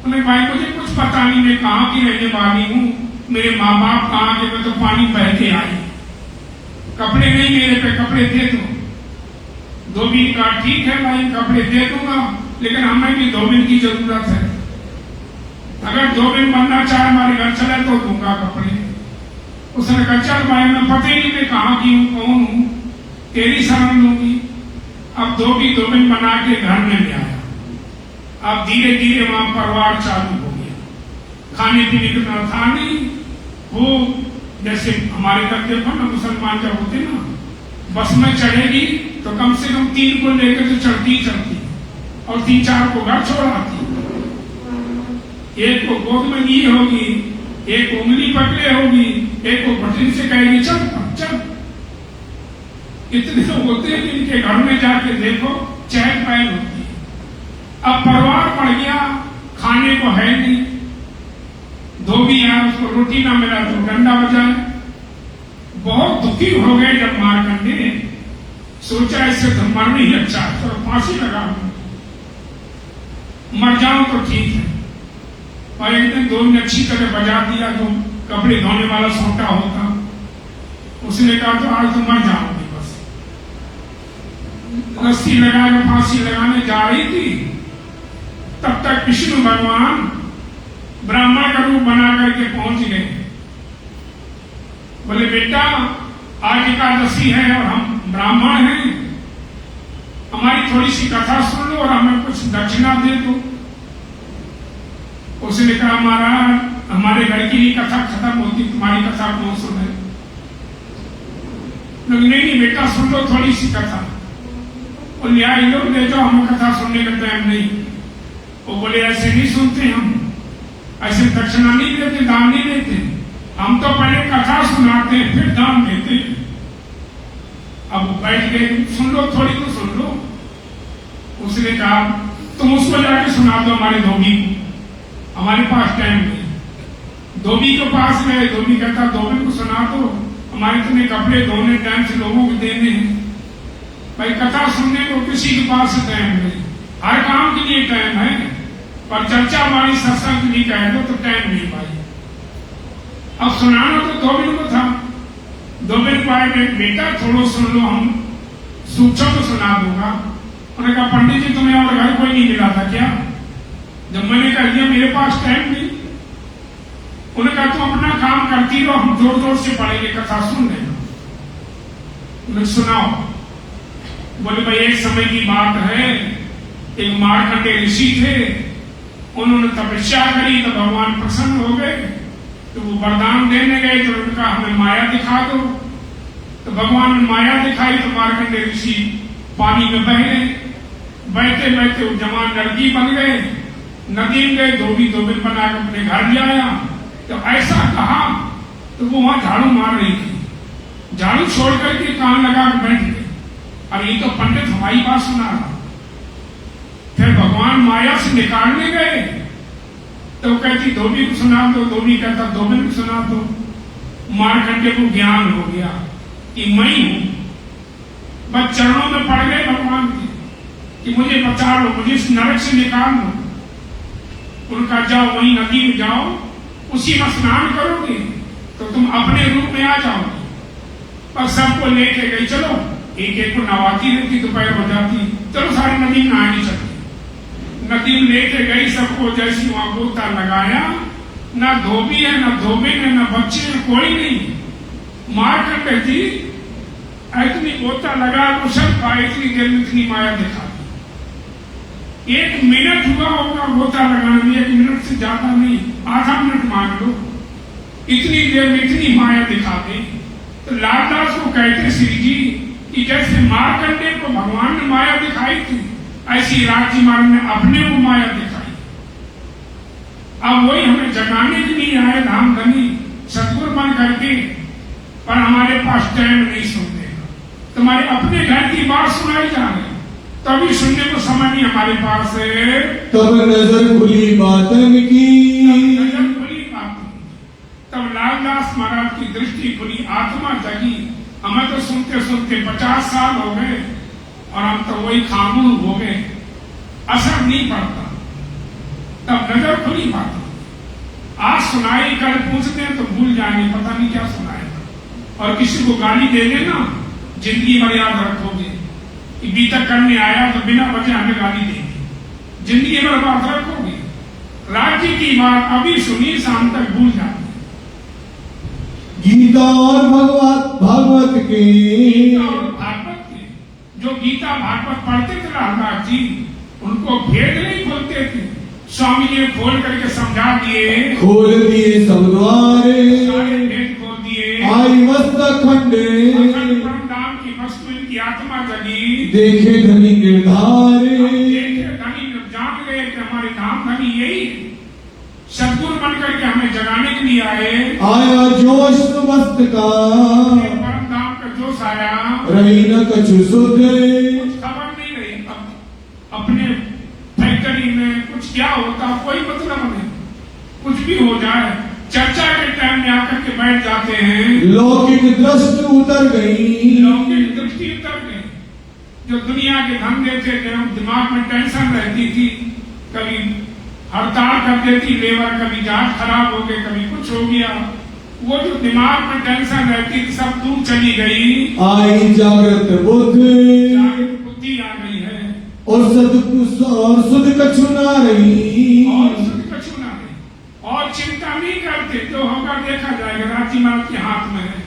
उन्हें भाई मुझे कुछ पता नहीं, मैं कहाँ की रहने वाली हूँ, मेरे माँ बाप कहाँ के, मैं तो पानी बह के आई, कपड़े नहीं मेरे पे, कपड़े दे दो। धोबी ने कहा ठीक है भाई कपड़े दे दूंगा, लेकिन हमें भी धोबी की जरूरत है। अगर धोबी बनना चाहे हमारे घर चले तो दूंगा कपड़े। उसने कहा चल भाई मैं पता ही नहीं मैं कहाँ की हूँ, कौन हूँ, तेरी शरण लूंगी। अब धोबी बना के घर में ले आया। अब धीरे धीरे वहां परिवार चालू हो गया। खाने पीने की था नहीं, वो जैसे हमारे करते हो ना मुसलमान जब होते ना, बस में चढ़ेगी तो कम से कम 3 को लेकर तो चढ़ती चढ़ती और 3-4 को घर छोड़ाती। एक को गोद में ली होगी, एक उंगली पकड़े होगी, एक को बटन से कहेगी चल चल। इतने लोग होते हैं जिनके घर में जाके देखो चहल पहल होती है। अब परिवार बढ़ गया, खाने को है नहीं, धोबी है उसको रोटी ना मिला तो डंडा बजाए। बहुत दुखी हो गए जब मारकंडे ने सोचा इससे तो मरना ही अच्छा है, तो फांसी लगा मर जाऊं तो ठीक है। और एक दिन धोबी ने अच्छी तरह बजा दिया, जो कपड़े धोने वाला सोटा होता, उसने कहा तो आज तो मर जाओगे बस। रस्सी लगाकर फांसी लगाने जा रही थी, तब तक विष्णु भगवान ब्राह्मण का रूप बना करके पहुंच गए। बोले बेटा आज एकादशी है और हम ब्राह्मण हैं, हमारी थोड़ी सी कथा सुन लो और हमें कुछ दक्षिणा दे दो। उसने कहा महाराज हमारे घर की ही कथा खत्म होती, तुम्हारी कथा कौन सुने। नहीं बेटा सुन लो थोड़ी सी कथा। और न्याय लोग ले जाओ, हमें कथा सुनने का टाइम नहीं। वो बोले ऐसे नहीं सुनते, हम ऐसे दक्षिणा नहीं देते, दान नहीं देते, हम तो पहले कथा सुनाते हैं फिर दान देते हैं। अब बैठ गए, सुन लो थोड़ी तो सुन लो। उसने कहा तुम उसको जाके सुना दो हमारे धोबी को, हमारे पास टाइम नहीं। धोबी के पास गए, धोबी कहता धोबी को सुना दो, हमारे तुम्हें कपड़े धोने टाइम से लोगों को देने हैं, भाई कथा सुनने को किसी के पास टाइम नहीं। हर काम के लिए टाइम है, पर चर्चा वाली सत्संग के लिए कह दो तो टाइम नहीं भाई। अब सुनाना तो धोबी को था। धोबी पाए बेटा थोड़ा सुन लो, हम सूक्ष्म तो सुना दूंगा। उन्होंने कहा पंडित जी तुम्हें और घर कोई नहीं मिला था क्या? जब मैंने कह दिया मेरे पास टाइम नहीं। उन्होंने कहा तुम अपना काम करती रहो, हम जोर जोर से पढ़ेंगे, कथा सुन लेना। उन्होंने सुनाओ। बोले भाई एक समय की बात है, एक मारकंडे ऋषि थे, उन्होंने तपस्या करी तो भगवान प्रसन्न हो गए, तो वो वरदान देने गए तो उनका हमें माया दिखा दो। तो भगवान ने माया दिखाई तो मारकंडे ऋषि पानी में बह गए। बहते बहते वो जवान लड़की बन गए, नदी में गए, धोबी बनाकर अपने घर ले आया। तो ऐसा कहा तो वो वहां झाड़ू मार रही थी, झाड़ू छोड़ करके कान लगा कर बैठ गए। अब ये तो पंडित हमारी बात सुना रहा। फिर भगवान माया से निकालने गए तो कहती धोबी को सुना दो, धोबी कहता धोबी को सुना दो। मारकंडे को ज्ञान हो गया कि मैं हूं, बस चरणों में पड़ गए भगवान के कि मुझे बचा लो, मुझे इस नरक से निकाल लो। उनका जाओ वही नदी में जाओ, उसी में स्नान करोगे तो तुम अपने रूप में आ जाओगे। पर सबको लेके गई, चलो एक एक को नवाती रहती, दोपहर हो जाती, चलो सारी नदी में नहा नहीं सकती। नदी में लेके गई सबको, जैसी वहां गोता लगाया, ना धोबी है ना धोबे ने ना बच्चे है, कोई नहीं। मारकंडे जी इतनी गोता लगा तो सब का इतनी देर में इतनी माया दिखा दी। 1 मिनट हुआ होगा गोता लगाने में, 1 मिनट से ज्यादा नहीं, आधा मिनट मान लो, इतनी देर में इतनी माया दिखा दे। तो लालदास को कहते श्री जी कि जैसे मारकंडे को भगवान ने माया दिखाई थी, ऐसी राजी महाराज ने अपने को माया दिखाई। अब वही हमें जगाने के लिए आए धाम धनी सतगुरु बन करके, पर हमारे पास टाइम नहीं सुनने का। तुम्हारे अपने घर की बात सुनाई जा रही, तभी सुनने को समय नहीं हमारे पास है। तब नजर खुली बातन की, नजर खुली बातन, तब लालदास महाराज की दृष्टि खुली, आत्मा जगी। हमें तो सुनते सुनते 50 साल हो गए और हम तो वही खामोश हो गए, असर नहीं पड़ता। तब नजर खुली बात। आज सुनाई कल पूछते हैं तो भूल जाएंगे, पता नहीं क्या सुनाएगा। और किसी को गाली दे देना, जिंदगी भर याद रखोगे कि बीतक करने आया तो बिना वजह हमें गाली देगी, जिंदगी भर बात रखोगे। राज्य की बात अभी सुनी, शाम तक भूल जाओगे। गीता और भागवत के, जो गीता भागवत पढ़ते थे रामदास जी, उनको भेद नहीं खोलते थे, स्वामी जी ने खोल करके समझा दिए, खोल दिए सब द्वारे, सारे भेद खोल दिए। आई मस्तक खंडे, परम धाम की वस्तु इनकी आत्मा जगी, देखे धनी निर्धारे, देखे धनी जान गए कि हमारे धाम धनी यही सदगुरु बन करके हमें जगाने के लिए आए। आया जोश मस्त का, परम धाम का जोश आया, रही न कछु सुध, खबर नहीं रही। अपने फैक्ट्री क्या होता कोई मतलब नहीं, कुछ भी हो जाए चर्चा के टाइम में आकर के बैठ जाते हैं। लौकिक दृष्टि उतर गई, लौकिक दृष्टि उतर गई। जो दुनिया के धंधे थे, दिमाग में टेंशन रहती थी, कभी हड़ताल कर देती लेबर, कभी जहाज खराब हो गए, कभी कुछ हो गया, वो जो दिमाग में टेंशन रहती थी सब दूर चली गई। आई जागृत बुद्धि, जागृत बुद्धि आ गई है और सुध कछु ना रही, और सुध कछु ना रही, और चिंता नहीं करते, जो होगा देखा जाएगा, राजी महाराज के हाथ में है।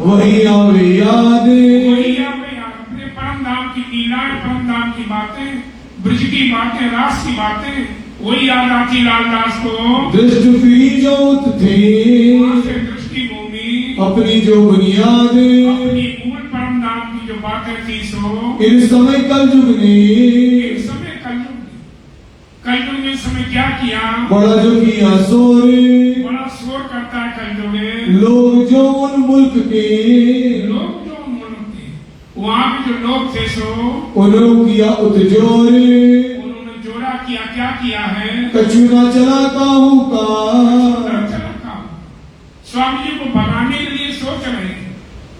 वही आवे याद, वही आवे याद, अपने परम धाम की लीलाएं, परम धाम की बातें, ब्रज की बातें, रास की बातें, वही याद आती लालदास को। दृष्टि फिरी जोत थे, वहाँ से दृष्टि भूमि अपनी जो बुनियाद, अपनी मूल परम धाम की जो बातें थी सो इस समय कलयुग ने, इस समय कलयुग ने इस समय क्या किया, बड़ा जो किया सोरे, बड़ा शोर करता है कलयुग में। लोग जो उन मुल्क के, लोग जो मुल्क थे, वहाँ के जो लोग थे सो उन्होंने किया उतजोरे, उन्होंने जोड़ा किया, क्या किया है, कछु ना चला काहू का, चला काम। स्वामी जी को भगाने के लिए सोच रहे हैं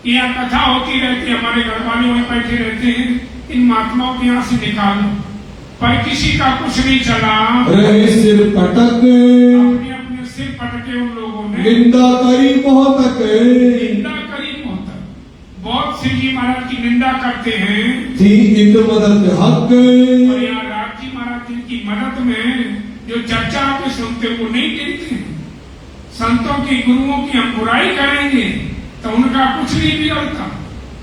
कि यहाँ कथा होती रहती है, हमारे घर वाले वहीं बैठे रहते हैं, इन महात्माओं को यहाँ से निकालो, पर किसी का कुछ नहीं चला। रहे सिर पटक, अपने अपने सिर पटके उन लोगों ने, निंदा करी बहुत निंदा करी बहुत सिंह जी महाराज की निंदा करते हैं। थी इत मदद हक, और यहाँ राज जी महाराज की मदद में जो चर्चा के सुनते वो नहीं गिरते हैं। संतों की गुरुओं की हम बुराई करेंगे तो उनका कुछ नहीं बिगड़ता,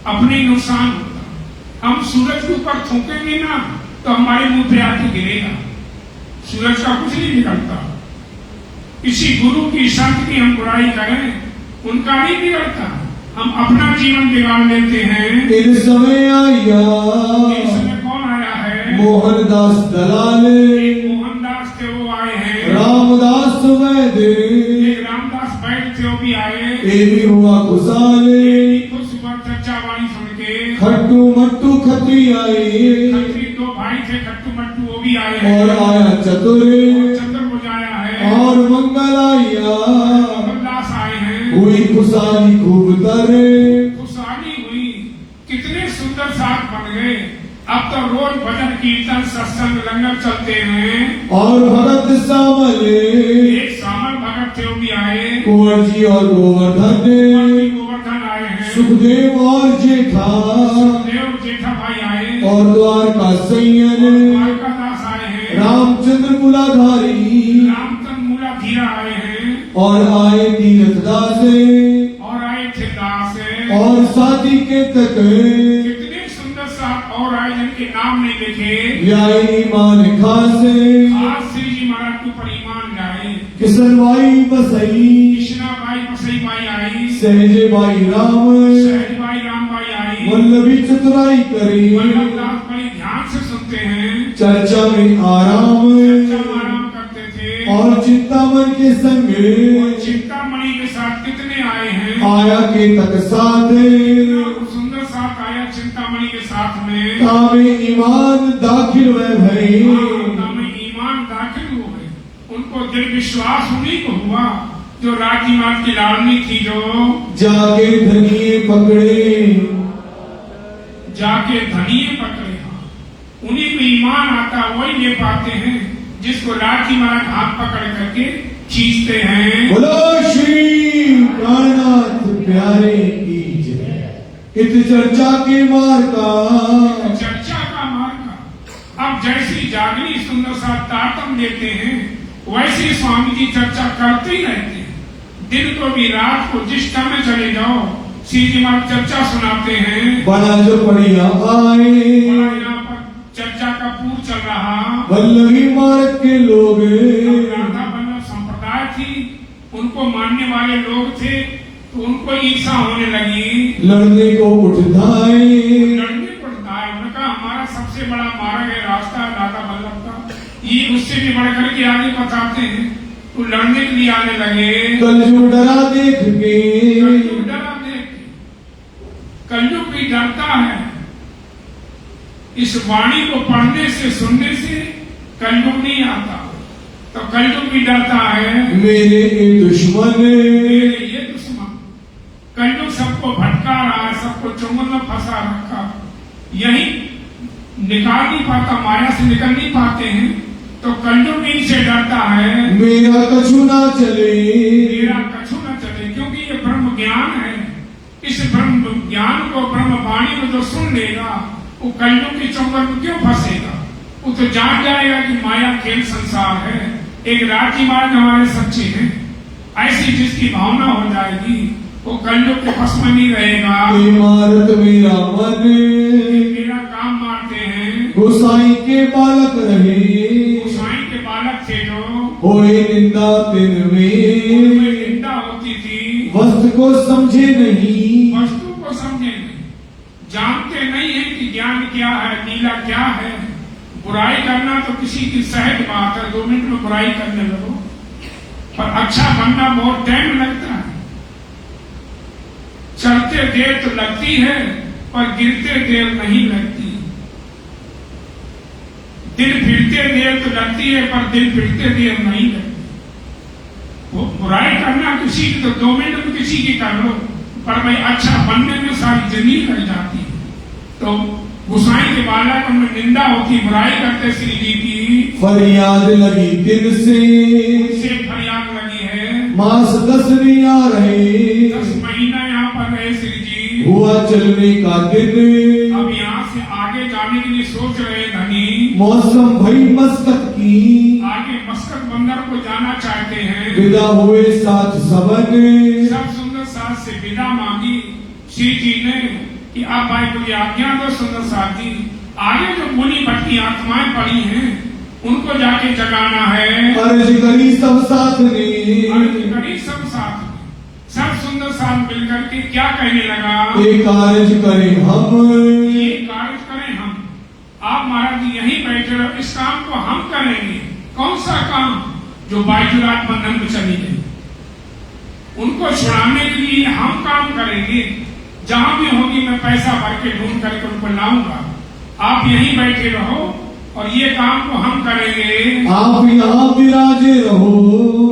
अपने नुकसान होता। हम सूरज के ऊपर थूकेंगे ना तो हमारे मुंह पे आके गिरेगा, सूरज का कुछ नहीं बिगड़ता। किसी गुरु की संत की हम बुराई करें उनका नहीं बिगड़ता, हम अपना जीवन बिगाड़ लेते हैं। इन समय आया, इस समय कौन आया है, मोहनदास दलाले, मोहनदास थे वो आए हैं, रामदास वैद्य, एक रामदास बैठ थे वो भी आए, ये भी हुआ खुशाले, खुश हुआ चर्चा वाणी सुन के। खट्टू मट्टू खत्री आए, खत्री दो भाई थे खट्टू मट्टू, वो भी आए हैं, और आया चतुरे, चंद्र बुझाया है, और मंगल आया, मोहनदास आए हैं। हुई खुशाली खूब तरे, खुशहाली हुई, कितने सुंदर साथ बन गए। अब तो रोज भजन कीर्तन सत्संग लंगर चलते हैं। और भगत सामले, एक सामल भगत थे वो भी आए, कुंवर जी और गोवर्धन, गोवर्धन आए हैं, सुखदेव और जेठा, सुखदेव जेठा भाई आए, और द्वारका सैयन, द्वारकादास आए हैं, रामचंद्र मूलाधारी, रामचंद्र मूला धीरा आए हैं, और आए तीर्थदासे, और आए थे दास, और साथी के तक, कितने सुंदर साथ और आए जिनके नाम नहीं लिखे। व्यायनी मान खासे, आज श्री जी महाराज के ऊपर ईमान लाए। Kishan by Basai, Krishna by Basai by I, सहजे बाई राम, सहज by Ram by I, Vallabhi चतुराई करी, वल्लभदास बड़ी ध्यान से सुनते हैं, चर्चा में आराम, चर्चा में आराम करते थे। और चिंतामन के संग, और चिंतामणि के साथ कितने आए हैं, आया के तक साथ, सुंदर साथ आया चिंतामणि के साथ में। तामे ईमान दाखिल में भई, में ईमान दाखिल हो गए, उनको दिल विश्वास उन्हीं को हुआ जो राजी मात की लाडली थी, जो जाके धनिये पकड़े, जाके धनिये पकड़े। हाँ, उन्हीं को ईमान आता, वही ले पाते हैं जिसको राजी महाराज हाथ पकड़ करके खींचते हैं। बोलो श्री प्राणनाथ प्यारे की जय। इत चर्चा के मार का, चर्चा का मार्ग का। अब जैसी जागनी सुंदर सा तारतम देते हैं वैसे स्वामी जी चर्चा करते ही रहते हैं। दिन को भी रात को जिस समय चले जाओ श्री जी महाराज चर्चा सुनाते हैं। बड़ा जो बढ़िया आए, यहाँ पर चर्चा का पूर चल रहा। वल्लभी मार्ग के लोग, राधा वल्लभ संप्रदाय थी, उनको मानने वाले लोग थे, तो उनको ईर्षा होने लगी, लड़ने को उठताए, लड़ने को उठताए। उन्होंने कहा हमारा सबसे बड़ा मार्ग है रास्ता राधा वल्लभ का, ये उससे भी बढ़कर के आगे बताते हैं, तो लड़ने के लिए आने लगे। कलयुग डरा देख के, कलयुग डरा देख के, कलयुग भी डरता है। इस वाणी को पढ़ने से सुनने से कलयुग नहीं आता, तो कलयुग भी डरता है मेरे ये दुश्मन, मेरे ये दुश्मन। कलयुग सबको भटका रहा है, सबको चुंगल में फंसा रखा, यही निकाल नहीं पाता, माया से निकल नहीं पाते हैं, तो कलयुग इनसे डरता है मेरा कछु ना चले, मेरा कछु न चले, क्योंकि ये ब्रह्म ज्ञान है। इस ब्रह्म ज्ञान को, ब्रह्म वाणी को जो सुन लेगा, वो कलयुग की चुंगल में क्यों फंसेगा? वो तो जान जाएगा कि माया खेल संसार है, एक राज्य मार्ग हमारे सच्चे हैं। ऐसी जिसकी भावना हो जाएगी, वो कलयुग के फंस में नहीं रहेगा। इमारत मेरा मन, मेरा काम मारते हैं, गोसाई के बालक रहे, गोसाई के बालक थे जो होए निंदा तिन में, उनमें निंदा होती थी, वस्तु को समझे नहीं, वस्तु को समझे नहीं, जानते नहीं है कि ज्ञान क्या है, नीला क्या है। बुराई करना तो किसी की सहज बात है, 2 मिनट में बुराई करने लगो, पर अच्छा बनना बहुत टाइम लगता है। चढ़ते देर तो लगती है, पर गिरते देर नहीं लगती। दिल फिरते देर तो लगती है, पर दिल फिरते देर नहीं लगती। वो बुराई करना किसी की तो 2 मिनट में किसी की कर लो, पर भाई अच्छा बनने में सारी जिंदगी लग जाती है। तो गोसाई के बालक में निंदा होती, बुराई करते श्री जी की, फरियाद लगी दिन से फरियाद लगी है। मास 10 नहीं आ रहे, 10 महीना यहाँ पर रहे श्री जी, हुआ चलने का दिन, अब यहाँ से आगे जाने के लिए सोच रहे धनी, मौसम भई मस्कत की, आगे मस्कत बंदर को जाना चाहते हैं। विदा हुए साथ सबन, सब सुंदर साथ से विदा मांगी श्री जी ने कि आप भाई मुझे आज्ञा दो सुंदर साथ जी, आगे जो मुनि भटकी आत्माएं पड़ी हैं उनको जाके जगाना है। अर्ज करी सब साथ ने, अर्ज करी सब साथ में, सब सुंदर साथ मिलकर के क्या कहने लगा, एक कार्य करें हम, ये कार्य करें हम। आप महाराज जी यहीं बैठे रहो, इस काम को हम करेंगे। कौन सा काम? जो बाइजुरात बंधन में चली गई, उनको छुड़ाने के लिए हम काम करेंगे। जहां भी होगी मैं पैसा भर के ढूंढ करके उनको लाऊंगा। आप यहीं बैठे रहो और ये काम को हम करेंगे। आप यहाँ विराजे रहो,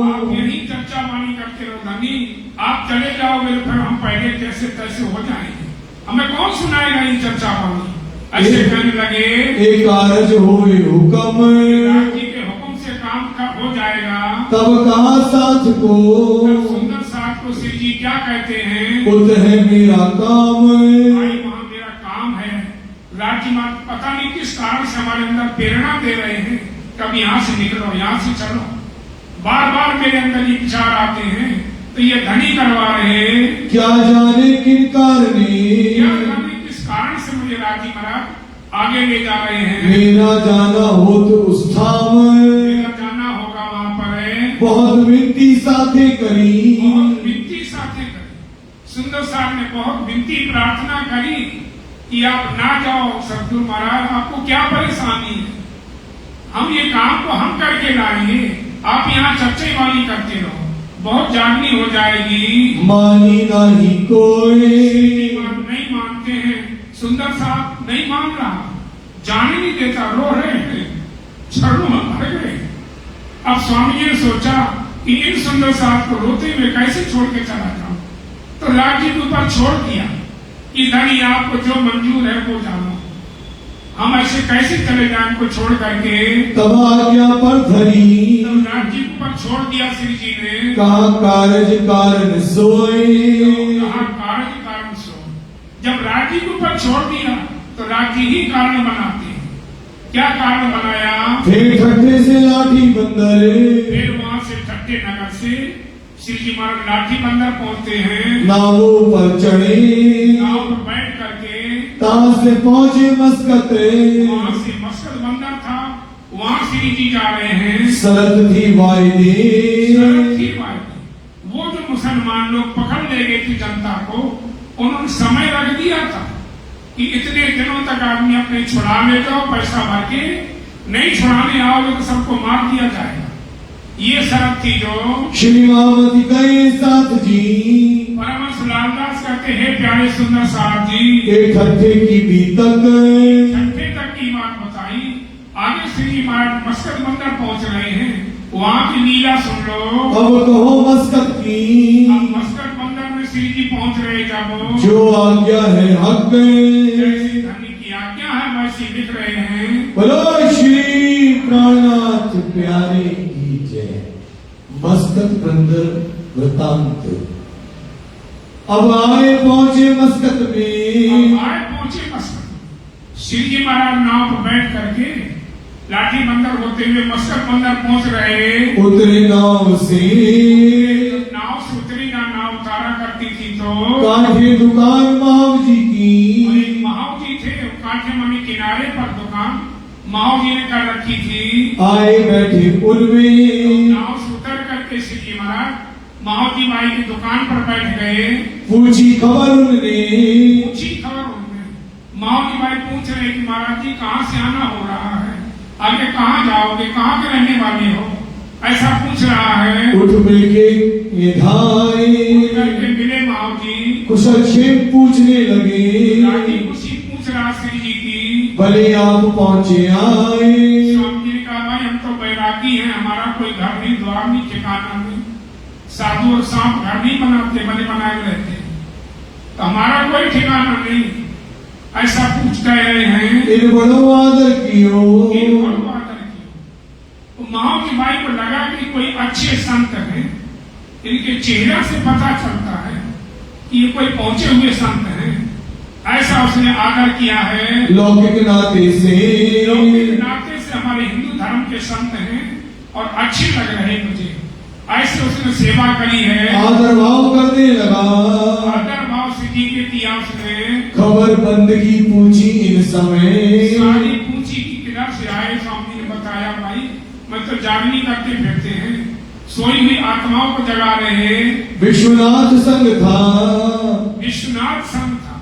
आप यहीं चर्चा वाणी करते रहो धनी। आप चले जाओगे तो फिर हम पहले कैसे तैसे हो जाएंगे, हमें कौन सुनाएगा ये चर्चा वाणी? ऐसे कहने लगे, एक कार्य होए हुक्म, राजी के हुक्म से काम का हो जाएगा। तब कहा साथ को, तब सुंदर साथ को श्री जी क्या कहते हैं, उत है मेरा काम, भाई वहां मेरा काम है। राज्य माँ पता नहीं किस कारण से हमारे अंदर प्रेरणा दे रहे हैं, कब यहाँ से निकलो, यहाँ से चलो। बार बार मेरे अंदर ये विचार आते हैं, तो ये धनी करवा रहे, क्या जाने किन कारणे, क्या जाने किस कारण से मुझे राजी महाराज आगे ले जा रहे हैं। मेरा जाना हो तो उस धाम, मेरा जाना होगा वहां पर। बहुत विनती साथे करी, बहुत विनती साथे करी। सुंदर साहब ने बहुत विनती प्रार्थना करी कि आप ना जाओ सतगुरु महाराज, आपको क्या परेशानी है, हम ये काम को हम करके लाएंगे, आप यहाँ चर्चे वाली करते रहो, बहुत जागनी हो जाएगी। मानी नहीं कोई, नहीं मानते हैं, सुंदर साहब नहीं मान रहा, जाने नहीं देता, रो रहे हैं, छड़ों में भर गए। अब स्वामी जी ने सोचा कि इन सुंदर साहब को रोते हुए कैसे छोड़ के चला जाऊं, तो राज जी के ऊपर छोड़ दिया कि धनी आपको जो मंजूर है वो जानो, हम ऐसे कैसे चले जाए को छोड़ करके। तब आज्ञा पर धरी, तब राज जी के ऊपर छोड़ दिया श्री जी ने, कहा कार्य कारण सोए, कहा कार्य कारण सो। जब राज जी के ऊपर छोड़ दिया तो राज जी ही कारण बनाते हैं। क्या कारण बनाया, फिर ठट्ठे से लाठी बंदर, फिर वहां से ठट्टे नगर से श्री जी महाराज लाठी बंदर पहुंचते हैं, नावों पर चढ़े, नाव पर बैठ करके तां से पहुंचे मस्कत, वहां से मस्कत बंदर था, वहां श्री जी जा रहे हैं। शरत थी वायदे, शरत थी वायदे, वो जो मुसलमान लोग पकड़ ले गए थी जनता को, उन्होंने समय रख दिया था कि इतने दिनों तक आदमी अपने छुड़ा ले जाओ पैसा भर के, नहीं छुड़ाने आओगे तो सबको मार दिया जाएगा। ये शरत थी जो श्री महामती गए साथ जी, परमहंस लालदास कहते हैं प्यारे सुंदर साहब जी, एक ठट्ठे की बीतक, छठे तक की बात बताई। आगे श्री जी महाराज मस्कत बंदर पहुंच रहे हैं, वहां की लीला सुन लो। अब कहो मस्कत की, अब मस्कत बंदर में श्री जी पहुंच रहे जब, जो आज्ञा है हक, जैसी धनी की आज्ञा है वैसी लिख रहे हैं। बोलो श्री प्राणनाथ प्यारे की जय। मस्कत बंदर वृतांत। अब आए पहुंचे मस्कत में, अब आए पहुंचे मस्कत। श्री जी महाराज नाव पर बैठ करके लाठी बंदर होते हुए मस्कत बंदर पहुंच रहे। उतरे नाव से, नाव से उतरी ना, नाव उतारा करती थी तो काठे दुकान महाव जी और की, एक महाव जी थे, काठे मनी किनारे पर दुकान महाव जी ने कर रखी थी। आए बैठे उनमें, नाव से उतर करके श्री जी महाराज महाव जी माई की दुकान पर बैठ गए। पूछी खबर उनने, पूछी खबर उनने। महाव जी माई पूछ रहे कि महाराज जी कहाँ से आना हो रहा है, आगे कहाँ जाओगे, कहाँ के रहने वाले हो, ऐसा पूछ रहा है। उठ मिलके ये धाए, करके मिले महाव जी, कुशल क्षेम पूछने लगे। राजी खुशी पूछ रहा श्री जी की। भले आप पहुंचे आए, स्वामी जी ने कहा भाई हम तो बैरागी हैं, हमारा कोई घर नहीं, द्वार नहीं, ठिकाना नहीं। साधु और सांप घर नहीं बनाते, बने बनाए रहते हैं, तो हमारा कोई ठिकाना नहीं, ऐसा पूछ रहे हैं। इन बड़ो आदर कियो, महाव की माई को लगा कि कोई अच्छे संत हैं, इनके चेहरे से पता चलता है कि ये कोई पहुंचे हुए संत हैं, ऐसा उसने आदर किया है। लौकिक नाते से, लौकिक नाते से हमारे हिंदू धर्म के संत हैं और अच्छे लग रहे मुझे, ऐसे उसने सेवा करी है। आदर भाव करने लगा, आदर भाव से जी के किया उसने। खबर बंदगी पूछी इन समय, सारी पूछी कि किधर से आए। स्वामी ने बताया भाई मैं तो जागनी करते फिरते हैं, सोई हुई आत्माओं को जगा रहे। विश्वनाथ संग था, विश्वनाथ संग था।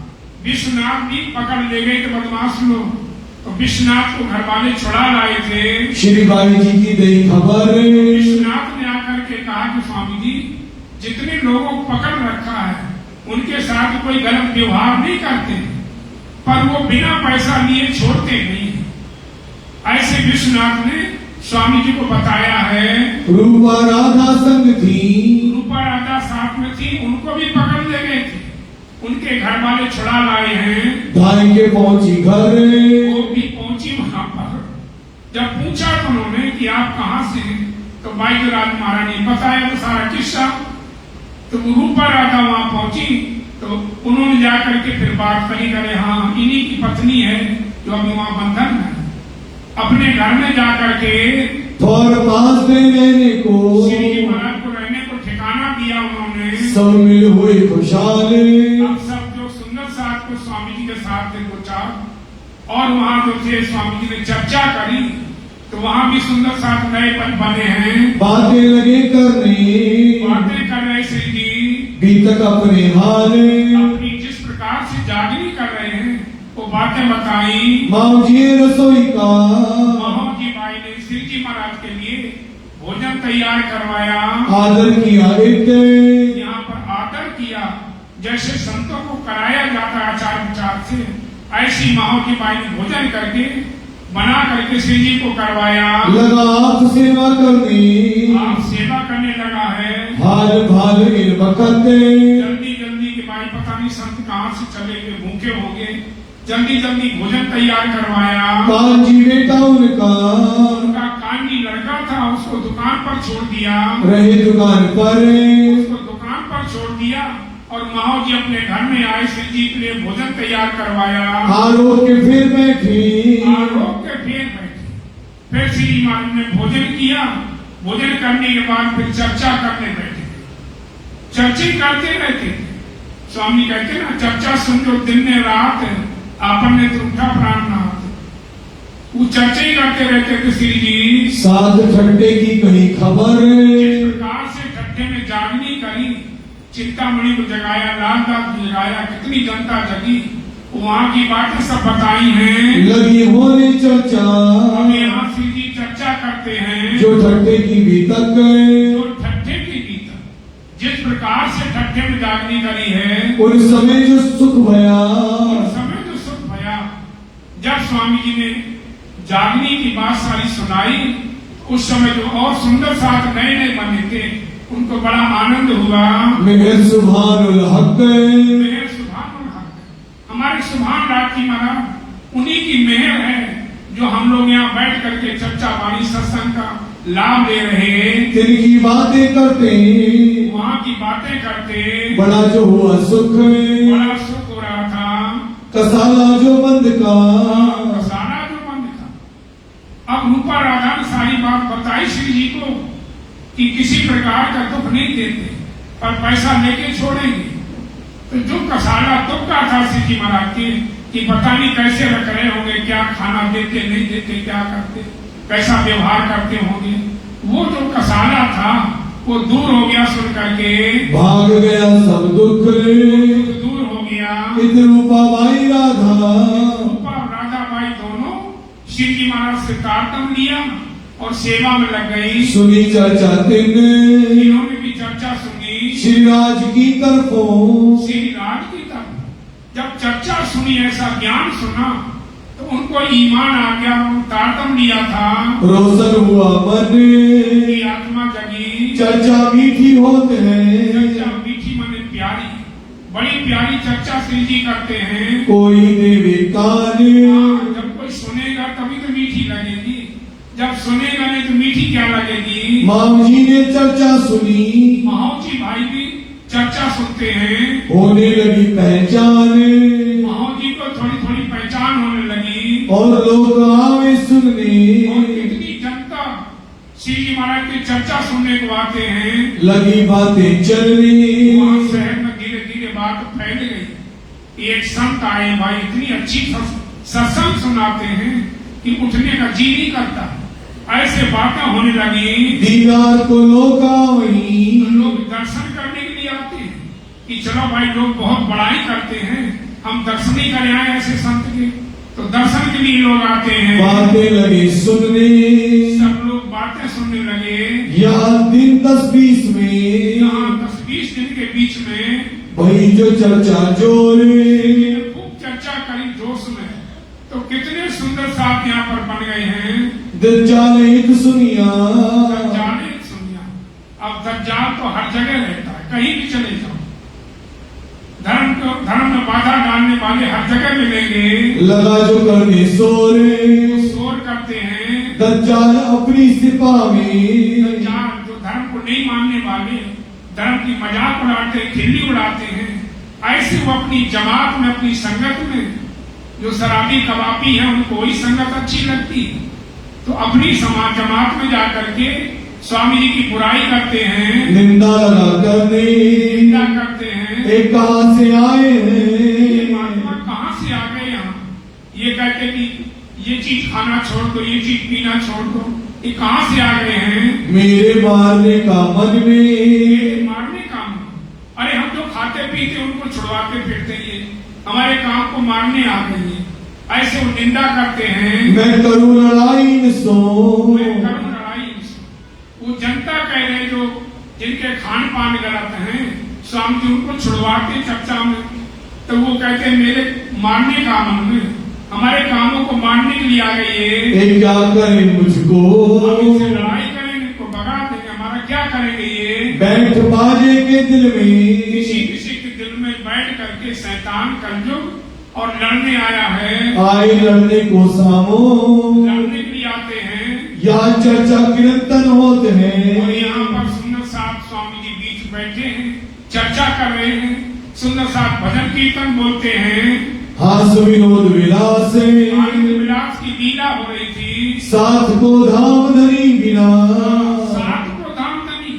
विश्वनाथ भी पकड़ ले गए थे बदमाश लोग, तो विश्वनाथ को घर वाले छुड़ा लाए थे। श्री बाई जी की दी खबर, विश्वनाथ ने आकर के कहा कि स्वामी जी जितने लोगों को पकड़ रखा है उनके साथ कोई गलत व्यवहार नहीं करते, पर वो बिना पैसा लिए छोड़ते नहीं। ऐसे विश्वनाथ ने स्वामी जी को बताया है। रूपा राधा संग थी, रूपा राधा साथ में थी, उनको भी पकड़ ले गए थे, उनके घर वाले छुड़ा लाए हैं। धाई के पहुंची घर, वो भी पहुंची वहां पर। जब पूछा तो उन्होंने कि आप कहाँ से, तो बाई राज महारानी बताया तो सारा किस्सा। तो रूपा राधा वहां पहुंची तो उन्होंने जाकर के फिर बात करी, करे हाँ इन्हीं की पत्नी है जो अभी वहां बंधन है। अपने घर में जाकर के और पास में रहने को, श्री जी महाराज को रहने को ठिकाना दिया उन्होंने। सब मिल हुए खुशहाल, अब सब जो सुंदर साथ को स्वामी जी के साथ थे दो चार, और वहाँ जो थे स्वामी जी ने चर्चा करी, तो वहाँ भी सुंदर साथ नए बने हैं। बातें लगे करने, बातें कर रहे श्री जी, बीतक अपने हाल, अपनी जिस प्रकार से जागनी कर रहे हैं वो बातें बताई। माँ जी रसोई का, महाव जी माई ने श्री जी महाराज के लिए भोजन तैयार करवाया। आदर किया इत, यहाँ पर आदर किया जैसे संतों को कराया जाता है आचार विचार से, ऐसी महाव जी माई ने भोजन करके बना करके श्री जी को करवाया। लगा आप सेवा करने, आप सेवा करने लगा है। हाल भाल इन वक्त, जल्दी जल्दी के भाई पता नहीं संत कहाँ से चले गए, भूखे हो गए, जल्दी जल्दी भोजन तैयार करवाया। कांजी बेटा उनका कांजी लड़का था, उसको दुकान पर छोड़ दिया, रहे दुकान पर, उसको दुकान पर छोड़ दिया और महाव जी अपने घर में आए, श्री जी के लिए भोजन तैयार करवाया। आरोप के फिर बैठी, आरोप के फिर बैठे। फिर श्री जी महाराज ने भोजन किया, भोजन करने के बाद फिर चर्चा करने बैठे। चर्चा करते रहते थे। स्वामी कहते ना चर्चा समझो दिन ने रात आपन ने त्रुठा प्राण नाथ, वो चर्चा ही करते रहते थे श्री जी। साध ठट्टे की कहीं खबर, जिस प्रकार से ठट्टे में जागनी करी, चिंतामणि को जगाया, लालदास को जगाया, कितनी जनता जगी, वहाँ की बातें सब बताई हैं। लगी होने चर्चा, हम यहाँ श्री जी चर्चा करते हैं। जो ठट्टे की बीतक, जो ठट्ठे की बीतक, जिस प्रकार से ठट्ठे में जागनी करी है, उन समय जो सुख भया, उस समय जो सुख भया, जब स्वामी जी ने जागने की बात सारी सुनाई। उस समय जो और सुंदर साथ नए नए बने थे उनको बड़ा आनंद हुआ। मेहर सुभानुल हक, मेहर सुभानुल हक, हमारे सुभान राज जी महाराज उन्हीं की मेहर है जो हम लोग यहाँ बैठ करके चर्चा वाणी सत्संग का लाभ ले रहे हैं। तिनकी बातें करते, वहाँ की बातें करते बड़ा जो हुआ सुख, बड़ा सुख हो रहा था। कसाला जो बंद का, सारा जो बंद था। अब रूपा राधा ने सारी बात बताई श्री जी को कि किसी प्रकार का दुख नहीं देते पर पैसा लेके छोड़ेंगे। तो जो कसाला दुख का था श्री जी महाराज के कि पता नहीं कैसे रख रहे होंगे, क्या खाना देते नहीं देते, क्या करते, कैसा व्यवहार करते होंगे, वो जो कसाला था वो दूर हो गया। सुन करके भाग गया सब दुख, दूर हो गया। इत रूपा बाई राधा, रूपा और राधा बाई दोनों श्री जी महाराज से तारतम लिया और सेवा में लग गई। सुनी चर्चा तिन, इन्होंने भी चर्चा सुनी श्री राज की तरफों, श्री राज की तरफ। जब चर्चा सुनी, ऐसा ज्ञान सुना तो उनको ईमान आ गया, तारतम लिया था। रोशन हुआ मन, उनकी आत्मा जगी। चर्चा मीठी होते हैं, चर्चा मीठी माने प्यारी, बड़ी प्यारी चर्चा श्री जी करते हैं। कोई देवे कान, जब कोई सुनेगा तभी तो मीठी लगेगी, जब सुनेगा नहीं तो मीठी क्या लगेगी। माम जी ने चर्चा सुनी, माहौल जी भाई भी चर्चा सुनते हैं। होने लगी पहचान, माहौल जी को थोड़ी थोड़ी पहचान होने लगी। और लोग आवे सुनने, और कितनी जनता श्री जी महाराज की चर्चा सुनने को आते हैं। लगी बातें चलने, वहाँ शहर में धीरे धीरे बात फैल गई। एक संत आए, भाई इतनी अच्छी सत्संग सुनाते हैं कि उठने का जी नहीं करता। ऐसे बातें होने लगी। दीदार को लोग वही, लोग दर्शन करने के लिए आते हैं कि चलो भाई लोग बहुत बड़ाई करते हैं, हम दर्शन ही करे आए ऐसे संत के, तो दर्शन के लिए लोग आते हैं। बातें लगे सुनने, सब लोग बातें सुनने लगे। यहाँ दिन 10-20 में, यहाँ 10-20 दिन के बीच में वही जो चर्चा जोरे, खूब चर्चा करी जोश में। तो कितने सुंदर साथ यहाँ पर बन गए हैं। दज्जाल एक सुनिया, दज्जाल एक सुनिया। अब दज्जाल तो हर जगह रहता है, कहीं भी चले जाओ। धर्म में बाधा डालने वाले हर जगह मिलेंगे। लगा जो करने सोरे, शोर करते हैं। दज्जाल अपनी सिपा में, दज्जाल जो धर्म को नहीं मानने वाले, धर्म की मजाक उड़ाते, खिल्ली उड़ाते हैं, ऐसे वो अपनी जमात में, अपनी संगत में, जो शराबी कबाबी है उनको वही संगत अच्छी लगती है, तो अपनी समाज जमात में जाकर के स्वामी जी की बुराई करते हैं, निंदा लगा करने, निंदा करते हैं। एक कहाँ से आए ये हैं, महात्मा कहाँ से आ गए यहाँ, ये कहते कि ये चीज खाना छोड़ दो, ये चीज पीना छोड़ दो, ये कहाँ से आ गए हैं। मेरे मारने का मन में, मारने का मन। अरे हम जो खाते पीते उनको छुड़वाते फिरते, ये हमारे काम को मारने आ गई है, ऐसे वो निंदा करते हैं। मैं करूँ लड़ाई न सो, मैं करूँ लड़ाई न सो। वो जनता कह रहे जो जिनके खान पान गलत हैं, स्वामी जी उनको छुड़वाते चर्चा में, तो वो कहते मेरे मारने का मन में, हमारे कामों को मारने के लिए आ गई है। क्या करें मुझको, हम इनसे लड़ाई करेंगे, इनको भगा देंगे, हमारा क्या करेंगे ये। बैठ बाजे के दिल में, किसी किसी के दिल में बैठ करके शैतान कलयुग और लड़ने आया है। आए लड़ने को सामो, लड़ने के लिए आते हैं। यहाँ चर्चा कीर्तन होते हैं, और यहाँ पर सुंदर साथ स्वामी जी बीच बैठे हैं, चर्चा कर रहे हैं, सुंदर साथ भजन कीर्तन बोलते हैं। हास विनोद विलास, आनंद विलास की लीला हो रही थी। साथ को धाम धनी बिना, साथ को धाम धनी,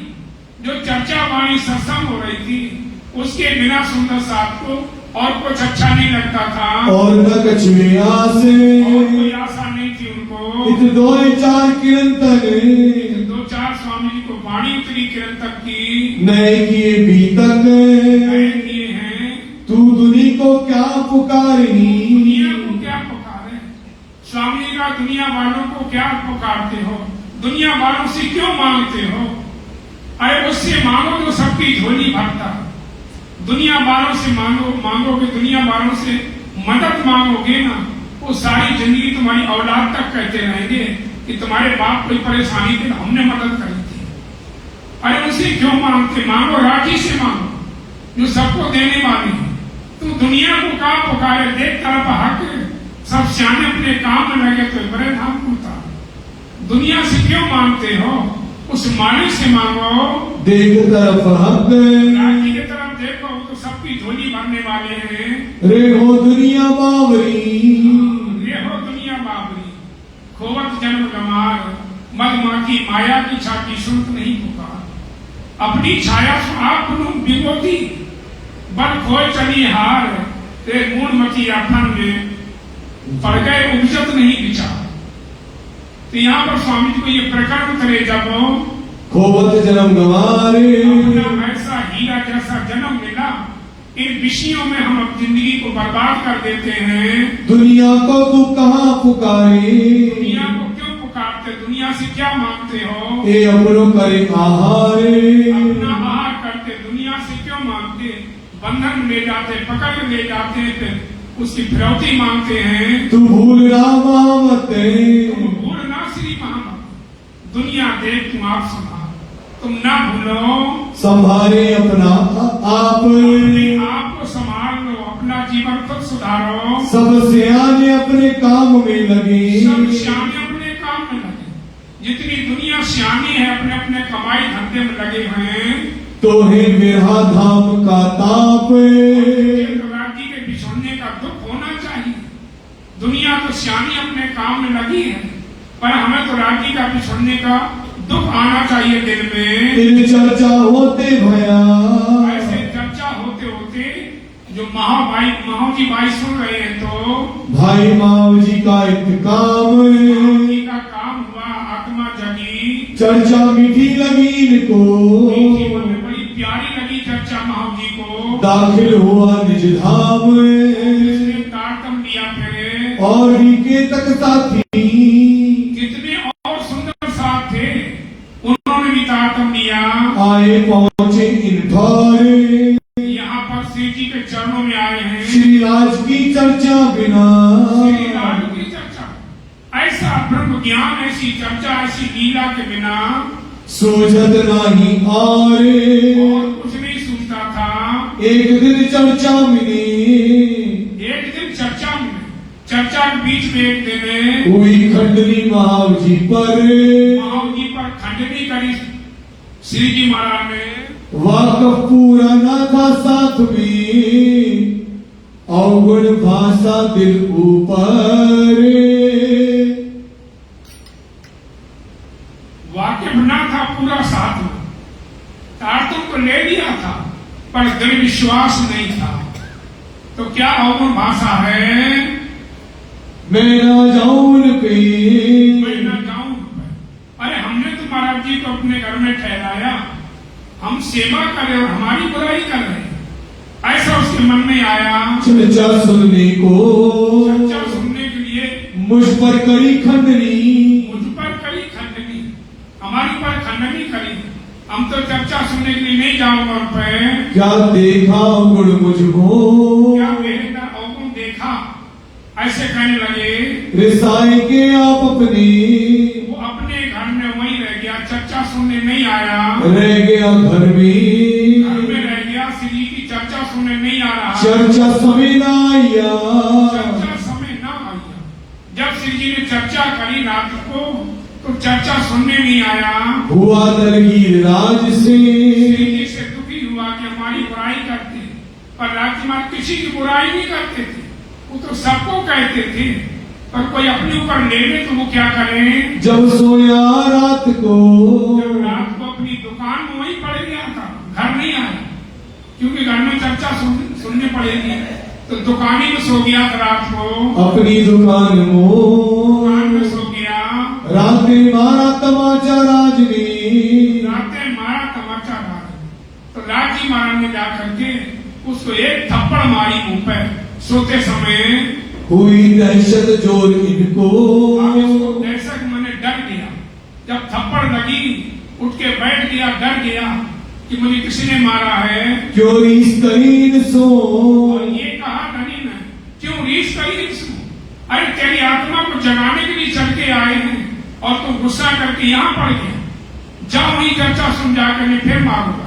जो चर्चा वाणी सत्संग हो रही थी, उसके बिना सुंदर साथ को और कुछ अच्छा नहीं लगता था। और न कछ में आस, और कोई आशा नहीं थी उनको। इत 2-4 कीर्तन, 2-4 स्वामी जी को वाणी उतरी किरण तक की, नए किए भी तक, नए किए हैं। तू दुनी को क्या पुकारनी, दुनिया को क्या पुकारे, स्वामी जी का दुनिया वालों को क्या पुकारते हो, दुनिया वालों से क्यों मांगते हो। अरे उससे मांगो जो सबकी झोली भरता, दुनिया वालों से मांगोगे, दुनिया वालों से मदद मांगोगे ना, वो सारी जिंदगी तुम्हारी औलाद तक कहते रहेंगे कि तुम्हारे बाप कोई परेशानी थी हमने मदद करी थी। अरे उसे क्यों मांगते? मांगो राखी से मांगो जो सबको देने वाली है। तू दुनिया को कहाँ पुकारे? देख तरफ हक सब सियाने अपने काम में लगे तो बड़े धाम होता। दुनिया से क्यों मांगते हो? उस मालिक से मांगो। देख तरफ हक राखी की तरफ देखो तो सबकी झोली भरने वाले हैं। रे हो दुनिया बावरी, रे हो दुनिया बाबरी, खोवत जन्म गमार, मधुमाखी माया की छाती सुनत नहीं पुकार। अपनी छाया सो आप बिगोती, बन खोए चली हार, ते मूड मची आफन में पड़ गए उपजत नहीं विचार। तो यहाँ पर स्वामी जी को ये प्रकरण उतरे जब खोवत जन्म गंवारे, अपना ऐसा हीरा जैसा जन्म मिला, इन विषयों में हम अब जिंदगी को बर्बाद कर देते हैं। दुनिया को तू कहाँ पुकारे? दुनिया को क्यों पुकारते? दुनिया से क्या मांगते हो? ए अपनो करे आहारे, अपना आहार करते, दुनिया से क्यों मांगते? बंधन ले जाते, पकड़ ले जाते, फिर उसकी फिरौती मांगते हैं। तू भूल रामा मते, तुम भूलना श्री महामत, दुनिया देख तुम आप संभाल, तुम ना भूलो। संभाले अपना आप, अपने आप को संभाल लो, अपना जीवन खुद सुधारो। सब सियाने अपने काम में लगे, सब सियाने अपने काम में लगे। जितनी दुनिया सियानी है अपने अपने कमाई धंधे में लगे हुए हैं। तो है बिरहा धाम का ताप, राज्य के बिछोड़ने का दुख होना चाहिए। दुनिया तो सियानी अपने काम में लगी है, पर हमें तो राज्य का बिछोड़ने का दुख आना चाहिए दिल में। तेरी चर्चा होते भया, ऐसे चर्चा होते होते जो महाव जी भाई सुन रहे हैं तो भाई माव जी का इंतकाम, महाव जी का काम हुआ, आत्मा जगी, चर्चा मीठी लगी इनको, जीवन में बड़ी प्यारी लगी चर्चा महाव जी को। दाखिल हुआ निज धाम, इसने तारतम लिया फिर, और ही के तक साथी कितने और सुंदर साथ थे, उन्होंने भी तारतम लिया। आए पहुंचे इन ठौरे, यहाँ पर श्री जी के चरणों में आए हैं। श्री राज की चर्चा बिना, श्री राज की चर्चा, ऐसा ब्रह्म ज्ञान, ऐसी चर्चा, ऐसी लीला के बिना सूझत नहीं आरे, और कुछ नहीं सूझता था। एक दिन चर्चा मिली, एक दिन चर्चा के बीच में एक दिन हुई खंडनी महाव जी पर, महाव जी पर खंडनी करी श्री जी महाराज ने। वाकफ पूरा ना था साथ में, अवगुण भाषा दिल ऊपर, वाकिफ ना था पूरा साथ में, तारतम को ले लिया था पर दृढ़ विश्वास नहीं था। तो क्या अवगुण भाषा है? मैं ना जाऊं पे, मैं ना जाऊं। अरे हमने तो महाराज जी को अपने घर में ठहराया, हम सेवा कर रहे और हमारी बुराई कर रहे हैं, ऐसा उसके मन में आया। चर्चा सुनने को, चर्चा सुनने के लिए मुझ पर करी खंडनी, मुझ पर करी खंडनी, हमारी पर खंडनी करी। हम तो चर्चा सुनने के लिए नहीं जाऊंगा उन पे। क्या देखा गुण मुझको, क्या मेरे का अवगुण देखा, ऐसे कहने लगे। रिसाई के आप अपने, वो अपने घर में वहीं रह गया, चर्चा सुनने नहीं आया। रह गया घर में, घर में रह गया, श्री की चर्चा सुनने नहीं आ रहा। चर्चा समय ना आया, चर्चा समय ना आया। जब श्री जी ने चर्चा करी रात को तो चर्चा सुनने नहीं आया। हुआ दलगीर राज से, श्री जी से दुखी हुआ कि हमारी बुराई करते, पर राजकुमार किसी की बुराई नहीं करते थे, वो तो सबको कहते थे, पर कोई अपने ऊपर ले ले तो वो क्या करें। जब सोया रात को, जब रात को अपनी दुकान में वहीं पड़ गया था, घर नहीं आया, क्योंकि घर में चर्चा सुनने पड़ेगी, तो दुकानी में सो गया था रात को। अपनी दुकान में सो गया। राते मारा तमाचा राज ने, राते मारा तमाचा राज, तो राज जी महाराज ने जाकर के उसको एक थप्पड़ मारी मुंह पे सोते समय। हुई दहशत जोर इनको, इसको दहशत मैंने डर गया, जब थप्पड़ लगी उठ के बैठ गया, डर गया कि मुझे किसी ने मारा है। क्यों रीस करीन सो, और ये कहा धनी ने, क्यों रीस करी इसको, अरे तेरी आत्मा को जगाने के लिए चल के आए हैं और तुम गुस्सा करके यहाँ पड़ गए, जाओ वही चर्चा सुन जाकर मैं फिर मारूंगा।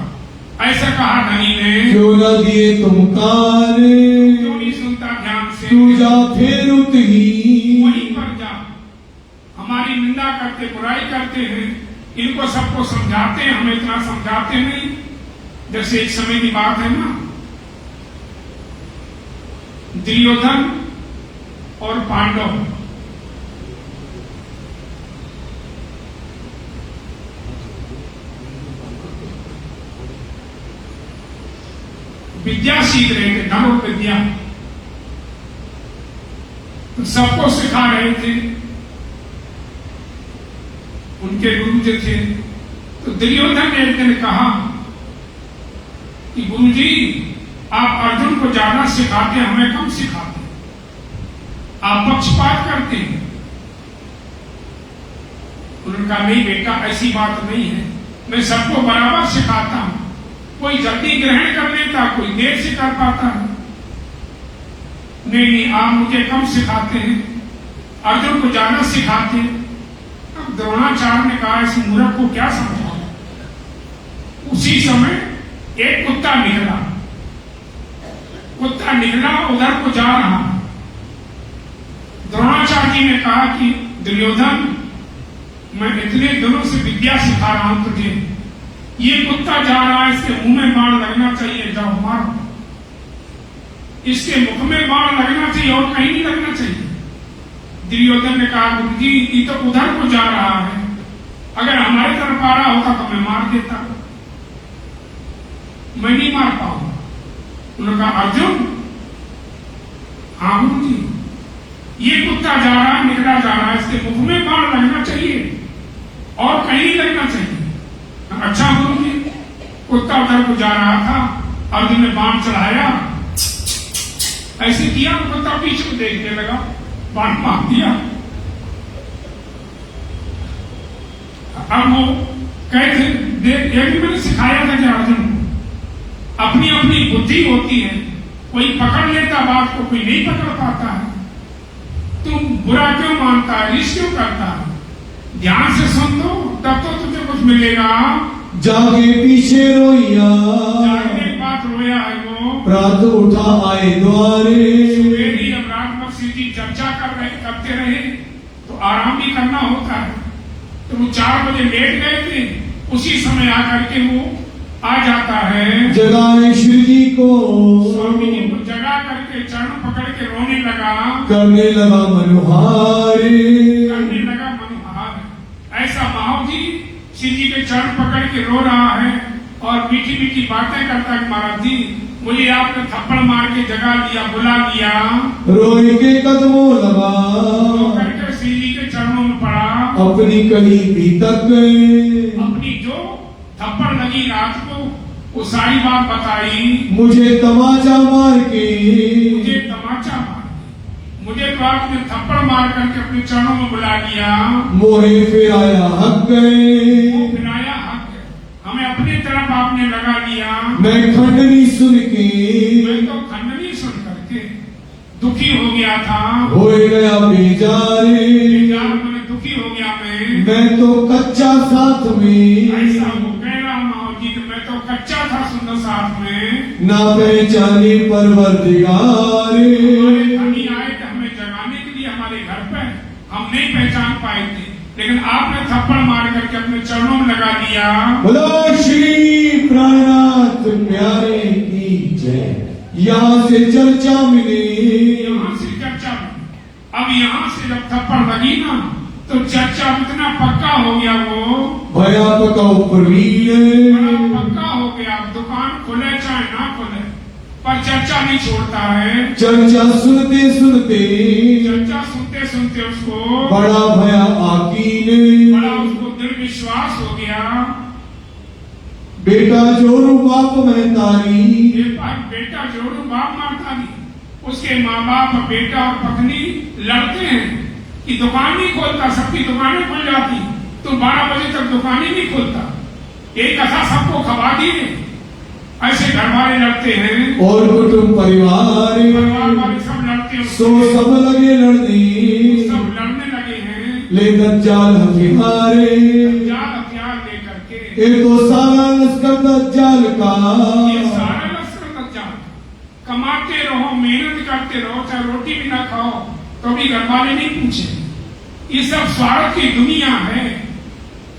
ऐसा कहा धनी ने। क्यों न दिए तुम काने, क्यों नहीं सुनता ध्यान से, तू जा फिर उतही। वहीं पर जा। हमारी निंदा करते, बुराई करते हैं, इनको सबको समझाते हैं, हमें इतना समझाते नहीं। जैसे एक समय की बात है ना, दुर्योधन और पांडव विद्या सीख रहे थे, धनुर्विद्या, तो सबको सिखा रहे थे। उनके गुरु जो थे, तो दुर्योधन ने एक दिन कहा कि गुरुजी आप अर्जुन को ज्यादा सिखाते, हमें कम सिखाते, आप पक्षपात करते हैं। उन्होंने कहा नहीं बेटा, ऐसी बात नहीं है, मैं सबको बराबर सिखाता हूं। कोई जल्दी ग्रहण कर लेता, कोई देर से कर पाता है। नहीं, आप मुझे कम सिखाते हैं, अर्जुन को ज्यादा सिखाते हैं। अब द्रोणाचार्य ने कहा इस मूर्ख को क्या समझाओ। उसी समय एक कुत्ता निकला, उधर को जा रहा। द्रोणाचार्य जी ने कहा कि दुर्योधन, मैं इतने दिनों से विद्या सिखा रहा हूं तुझे, ये कुत्ता जा रहा है, इसके मुंह में बाण लगना चाहिए, जाओ मारो। इसके मुख में बाण लगना चाहिए और कहीं नहीं लगना चाहिए। दुर्योधन ने कहा गुरुजी ये तो उधर को जा रहा है, अगर हमारे तरफ आ रहा होता तो मैं मार देता, मैं नहीं मार पाऊंगा। उन्होंने कहा अर्जुन, हाँ गुरुजी, ये कुत्ता जा रहा है, निकला जा रहा है, इसके मुख में बाण लगना चाहिए और कहीं नहीं लगना चाहिए। अच्छा गुरुजी। कुत्ता उधर को जा रहा था, अर्जुन ने बाण चढ़ाया, ऐसे किया, कुत्ता पीछे को देखने लगा, बाण मार दिया। अब वो कहते देख, ये भी मैंने सिखाया था कि अर्जुन अपनी अपनी बुद्धि होती है, कोई पकड़ लेता बात को, कोई नहीं पकड़ पाता है। तुम बुरा क्यों मानता है, रिश्त क्यों करता है? ध्यान से सुन दो, तब तो तुझे कुछ मिलेगा। जागे पीछे रोइया, जागने के बाद रोया है वो, प्रात उठा आए द्वारे। सुबेरी अब रात भर सीधी चर्चा करते रहे, तो आराम भी करना होता है। तो वो 4 बजे लेट गए थे, उसी समय आकर के वो आ जाता है। जगाए श्री जी को, स्वामी जी को जगा करके चरण पकड़ के रोने लगा, करने लगा मनोहारे। ऐसा माहौल जी श्री जी के चरण पकड़ के रो रहा है और मीठी मीठी बातें करता है। महाराज जी, मुझे आपने थप्पड़ मार के जगा दिया, बुला दिया। रोए के कदमों लगा, करके श्री जी के चरणों में पड़ा, अपनी कली भी तक, अपनी जो थप्पड़ लगी रात को वो सारी बात बताई। मुझे तमाचा मार के, मुझे तमाचा मार, मुझे तो आपने थप्पड़ मार करके अपने चरणों में बुला लिया। मोहे फिराया हक गए, फिराया हक, हमें अपनी तरफ आपने लगा लिया। मैं खंडनी सुन के, मैं तो खंडनी सुन करके दुखी हो गया था, हो गया बेजारे। मैंने दुखी हो गया मैं तो कच्चा साथ में, ऐसा हो गया माओ जी, मैं तो कच्चा था सुंदर साथ में। ना पहचाने परवरदिगारे। धनी आए थे हमें जगाने के लिए हमारे घर पे, हम नहीं पहचान पाए थे, लेकिन आपने थप्पड़ मार करके अपने चरणों में लगा दिया। बोलो श्री प्राणनाथ प्यारे की जय। यहाँ से चर्चा मिले, यहाँ से चर्चा मिली। अब यहाँ से जब थप्पड़ लगी ना, तो चर्चा इतना पक्का हो गया, वो भया पका प्रवीण, बड़ा पक्का हो गया। दुकान खुले चाहे ना खुले, पर चर्चा नहीं छोड़ता है। चर्चा सुनते सुनते, चर्चा सुनते सुनते उसको बड़ा भया आकीन, बड़ा उसको दृढ़ विश्वास हो गया। बेटा जोरू बाप में तारी, बेटा जोरू बाप मारता नहीं। उसके माँ बाप, बेटा और पत्नी लड़ते हैं कि दुकान नहीं खोलता, सबकी दुकानें खुल जाती, तो 12 बजे तक दुकान ही नहीं खोलता। एक कथा सबको खबा दिए, ऐसे घर वाले लड़ते हैं और कुटुंब परिवार वाले सब लड़ते हैं। सो सब लगे लड़ने, सब लड़ने लगे हैं ले दज्जाल हथियारे, दज्जाल हथियार लेकर के। ये तो सारा लश्कर दज्जाल का, ये सारा लश्कर दज्जाल। कमाते रहो, मेहनत करते रहो, चाहे रोटी भी ना खाओ तो भी घर वाले नहीं पूछे। ये सब स्वार्थ की दुनिया है,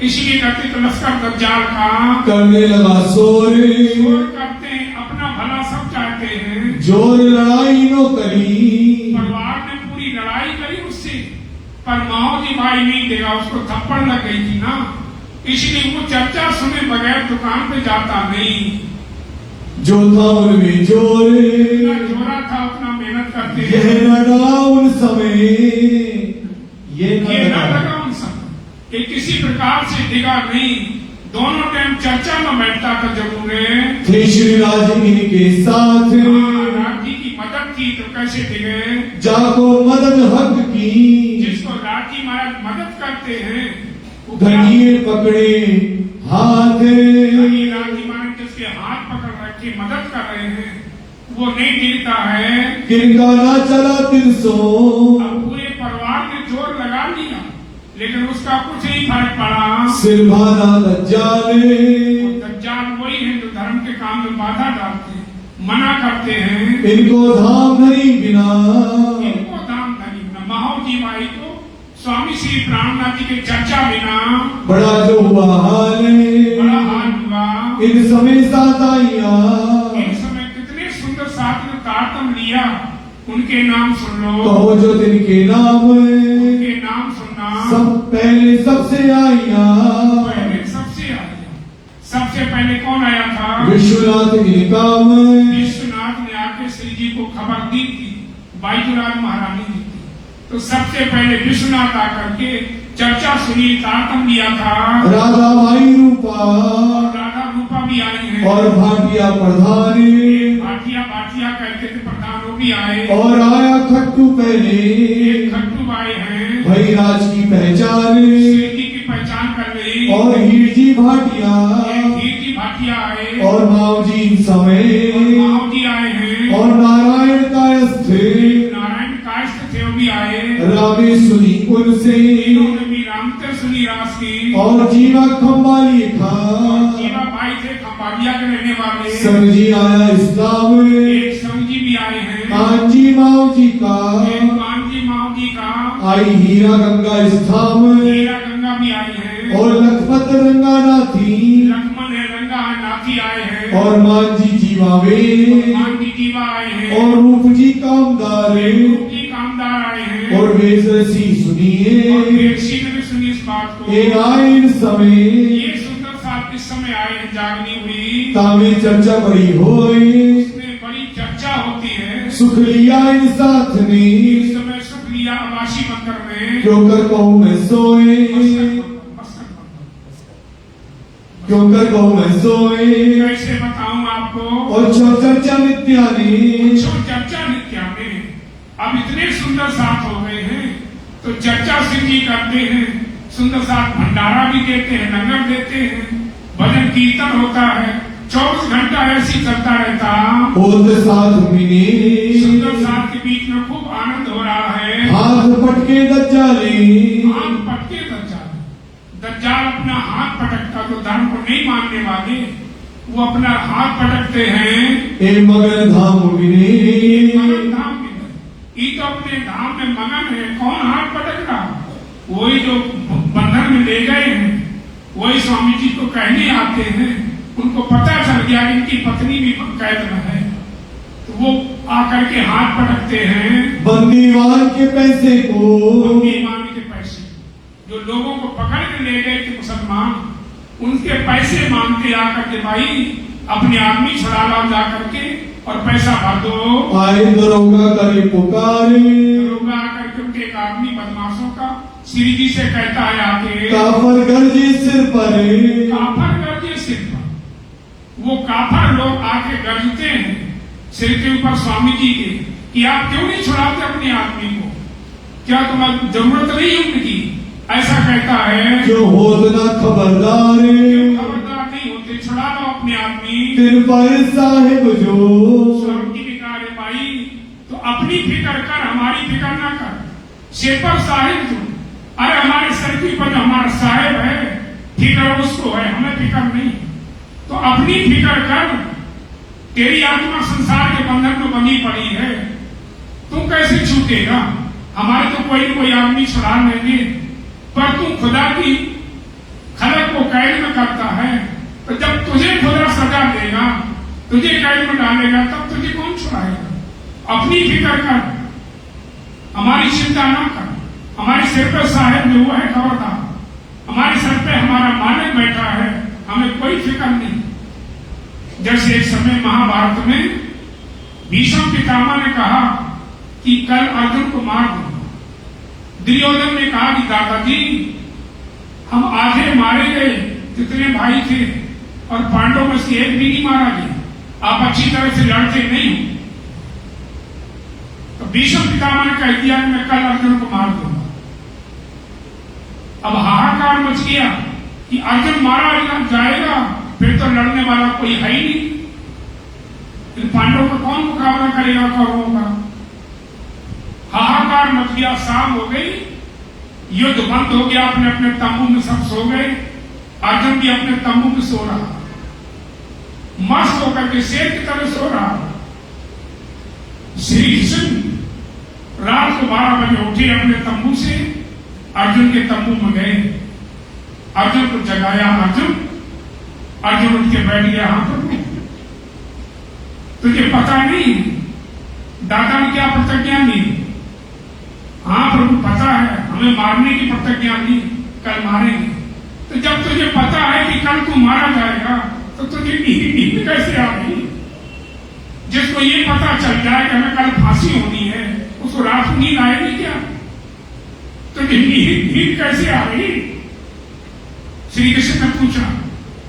इसलिए कहते तो लश्कर दज्जाल का करने लगा शोरे, शोर करते हैं, अपना भला सब चाहते हैं। जोर लड़ाई नो करी, परिवार ने पूरी लड़ाई करी उससे, पर माओजी भाई नहीं देगा, उसको थप्पड़ लग गई थी ना, इसलिए वो चर्चा सुने बगैर दुकान पे जाता नहीं। जो था उनमें जोरे, जितना जोरा था उतना मेहनत करते यह हैं। न लगा उन समय, ये न ये न लगा लगा उन सब, ये किसी प्रकार से डिगा नहीं, दोनों टाइम चर्चा में बैठता था जरूर है। थे श्री राज इनके साथ, राज जी की मदद की तो कैसे डिगे, जाको मदद हक की, जिसको राज जी महाराज मदद करते हैं वो धनिए पकड़े हाथ, धनी राज जी महाराज जिसके हाथ पकड़ रखे मदद कर रहे हैं वो नहीं गिरता है। किनका ना चला 300, अब पूरे परिवार ने जोर लगा लिया लेकिन उसका कुछ नहीं फर्क पड़ा। सिर भाना दज्जाले, दज्जाल वही है जो धर्म के काम में बाधा डालते हैं, मना करते हैं। इनको धाम धरी बिना, इनको दाम धनी बिना, महाजी माई को स्वामी श्री प्राणनाथ जी के चर्चा बिना बड़ा जो हुआ हाल, बड़ा हाल हुआ। इन समय साथ आइया, एक समय कितने सुंदर साथ में तारतम लिया, उनके नाम सुन लो, कहो जो तिनके नाम, उनके नाम सुनना। सब पहले सबसे आइया, पहले सबसे आया, सबसे पहले कौन आया था? विश्वनाथ इनका विश्वनाथ ने आके श्री जी को खबर दी थी, बाईजुराज महारानी जी थी, तो सबसे पहले विश्वनाथ आकर के चर्चा सुनी, तारतम लिया था। राधा माई रूपा राधा रूपा भी आई है और भाटिया प्रधानी, भाटिया भाटिया कहते थे प्रधान वो भी आए, और आया खट्टू पहले, एक खट्टू आए हैं, भई राज की पहचान, श्री जी की पहचान कर गई, और हीर जी भाटिया, एक हीर जी भाटिया आए, और माव जी समय, माव जी आए हैं, और नारायण कायस्थ, नारायण कायस्थ थे वो भी आए, रावे सुनी उनसे, इन्होंने भी रामते सुनी रास की, और जीवा खम्बा लिखा, जीवा भाई थे खंबालिया के रहने वाले, समझी आया इस्लाम, एक समझी भी आए हैं, कांजी माव जी का, एक कांजी माव जी का, आई हीरा गंगा स्थाम, हीरा गंगा भी आई है, और लखपत रंगा नाथी, लक्ष्मण है रंगा है नाथी आए हैं, और मांझी जीवावे, मान जी जीवा आए हैं, और रूप जी कामदारे, रूप जी कामदार आए हैं, और वेश रसी और सुनिए, बेरसी ने भी सुनी इस बात को। ये आए इन समय, ये सुंदर साथ किस समय आए हैं, जागनी हुई, तामे चर्चा बड़ी होए, इसमें बड़ी चर्चा होती है। सुख लिया इन साथ ने, इस समय सुख लिया अवासी मंदिर में, क्यों कर कहूँ मैं सोए, क्यों कर कहूँ मैं सोए, कैसे बताऊं आपको, और छो चर्चा नित्या ने, छो चर्चा नित्या में अब इतने सुंदर साथ हो गए हैं तो चर्चा सिंह जी करते हैं, सुंदर साथ भंडारा भी देते हैं, लंगर देते हैं, भजन कीर्तन होता है, 24 घंटा ऐसी चलता रहता। होत साथ मिने, सुंदर साथ के बीच में खूब आनंद हो रहा है। हाथ पटके दज्जाले, हाथ पटके दज्जाल, दज्जाल अपना हाथ पटकता तो धर्म को नहीं मानने वाले वो अपना हाथ पटकते हैं। ए मगन धाम मिने, मगन धाम में ये तो अपने धाम में मगन है, कौन हाथ पटक रहा? वही जो बंधन में ले गए हैं, वही स्वामी जी को कहने आते हैं, उनको पता चल गया इनकी पत्नी भी कैद में है, तो वो आकर के हाथ पटकते हैं। बंदीवान के पैसे को, बंदीवान के पैसे, जो लोगों को पकड़ के ले गए थे मुसलमान, उनके पैसे मांगते आकर के, भाई अपने आदमी छुड़ा लाओ जाकर के और पैसा भर दो। आए दरोगा करे पुकारे, दरोगा आकर के उनके एक आदमी बदमाशों का श्री जी से कहता है आके, काफर गर्जी सिर पर, काफर गर्जे सिर पर। वो काफर लोग आके गरजते हैं सिर के ऊपर स्वामी जी के कि आप क्यों नहीं छुड़ाते अपने आदमी को, क्या तुम्हें जरूरत नहीं उनकी? ऐसा कहता है, जो होत ना खबरदार, खबरदार नहीं होते, छुड़ा लो अपने आदमी। दिन पर साहेब जो, स्वामी जी ने कहा, अरे भाई तो अपनी फिक्र कर, हमारी फिक्र ना कर। सिर पर साहिब जो, अरे हमारे सर के ऊपर जो हमारा साहेब है, फिक्र उसको है, हमें फिक्र नहीं। तो अपनी फिक्र कर। तेरी आत्मा संसार के बंधन में बंधी पड़ी है, तू कैसे छूटेगा? हमारे तो कोई आदमी छुड़ा लेंगे, पर तू खुदा की खलक को कैद में करता है। तो जब तुझे खुदा सजा देगा, तुझे कैद में डालेगा, तब तुझे कौन छुड़ाएगा? अपनी फिक्र कर, हमारी चिंता ना कर। हमारे सिर पर साहेब जो हुआ है खबरदार, हमारे सर पे हमारा मालिक बैठा है, हमें कोई फिक्र नहीं। जैसे एक समय महाभारत में भीष्म पितामह ने कहा कि कल अर्जुन को मार दूंगा। दुर्योधन ने कहा कि दादाजी हम आधे मारे गए, जितने भाई थे, और पांडवों में से एक भी नहीं मारा गया, आप अच्छी तरह से लड़ते नहीं हो। तो भीष्म पितामह ने कह दिया कि मैं कल अर्जुन को मार दूंगा। अब हाहाकार मच गया कि अर्जुन मारा जाएगा, फिर तो लड़ने वाला कोई है ही नहीं, फिर पांडवों का कौन मुकाबला करेगा कौरवों का? हाहाकार मच गया, शाम हो गई, युद्ध बंद हो गया, अपने अपने तंबू में सब सो गए। अर्जुन भी अपने तंबू में सो रहा, मस्त होकर के शेर की तरह सो रहा। श्री कृष्ण रात को 12 बजे उठे अपने तंबू से, अर्जुन के तंबू में गए, अर्जुन को जगाया। अर्जुन उठ के बैठ गया। हाँ प्रभु, तुझे पता नहीं दादा ने क्या प्रतिज्ञा ली? हाँ प्रभु पता है, हमें मारने की प्रतिज्ञा ली, कल मारेंगे। तो जब तुझे पता है कि कल तू मारा जाएगा, तो तुझे नींद कैसे आ गई? जिसको ये पता चल जाए कि हमें कल फांसी होनी है, उसको रात को नींद आएगी क्या? तुझे नींद कैसे आ गई? श्री कृष्ण ने पूछा।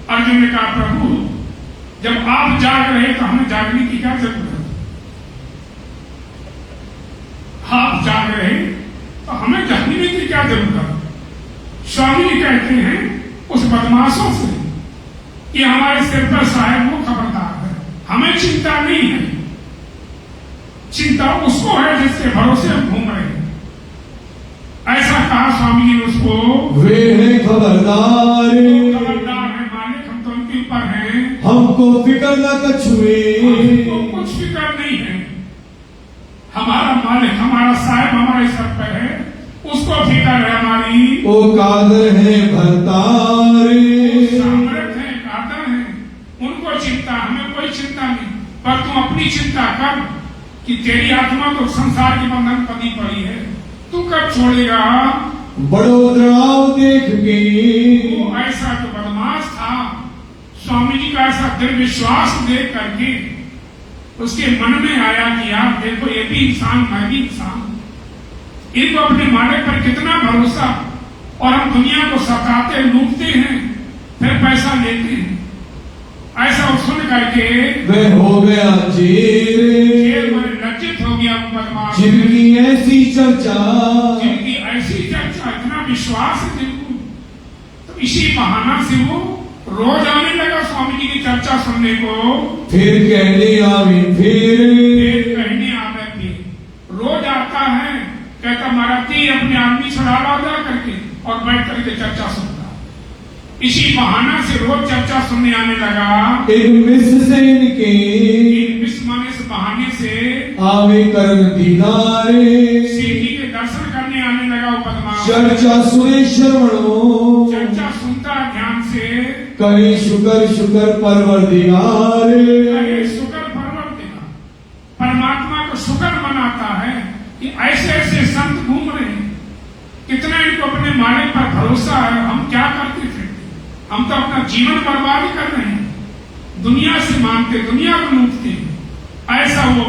अर्जुन ने कहा प्रभु जब आप जाग रहे तो हमें जागने की क्या जरूरत है? आप जाग रहे तो हमें जागने की क्या जरूरत है? स्वामी जी कहते हैं उस बदमाशों से कि हमारे सिर पर साहेब वो खबरदार है, हमें चिंता नहीं है। चिंता उसको है जिसके भरोसे हम घूम रहे हैं। ऐसा कहा स्वामी जी ने उसको। वे हैं खबरदार, खबरदार है मालिक, हम तो उनके ऊपर हैं, हमको फिक्र न कछुए। हमको कुछ फिक्र नहीं है। हमारा मालिक, हमारा साहेब हमारे सर पे है, उसको फिक्र है हमारी। ओ कादर है भरतारे, सामर्थ है, कादर है, उनको चिंता, हमें कोई चिंता नहीं। पर तू अपनी चिंता कर कि तेरी आत्मा तो संसार के बंधन पड़ी पड़ी है, तू कब छोड़ेगा? बड़ोदराव देख के वो ऐसा तो बदमाश था, स्वामी जी का ऐसा दृढ़ विश्वास देख करके उसके मन में आया कि यार देखो ये भी इंसान, मैं भी इंसान, इनको अपने मालिक पर कितना भरोसा, और हम दुनिया को सताते लूटते हैं, फिर पैसा लेते हैं। ऐसा सुन करके वह हो गया जेर, लज्जित हो गया बदमाश, जिनकी ऐसी चर्चा, जिनकी ऐसी चर्चा, इतना विश्वास है जिनको, तो इसी बहाना से वो रोज आने लगा स्वामी जी की चर्चा सुनने को। फिर कहने आवे, फिर कहने आवे, फिर रोज आता है, कहता महाराज जी अपने आदमी छुड़ा ला जा करके, और बैठ करके चर्चा सुनता। इसी बहाना से रोज चर्चा सुनने आने लगा। एक मिस से इनके, मिस माने से बहाने से आवे करन दीदारे, सीधी के दर्शन करने आने लगा वो बदमाश। चर्चा सुने श्रवणो, चर्चा सुनता ध्यान से, करे शुकर शुकर परवरदिगारे, करे शुकर परवरदिगार, परमात्मा को शुक्र मनाता है कि ऐसे ऐसे संत घूम रहे हैं, कितना इनको अपने मालिक पर भरोसा है। हम क्या करते थे? हम तो अपना जीवन बर्बाद कर रहे हैं, दुनिया से मांगते, दुनिया को लूटते। ऐसा वो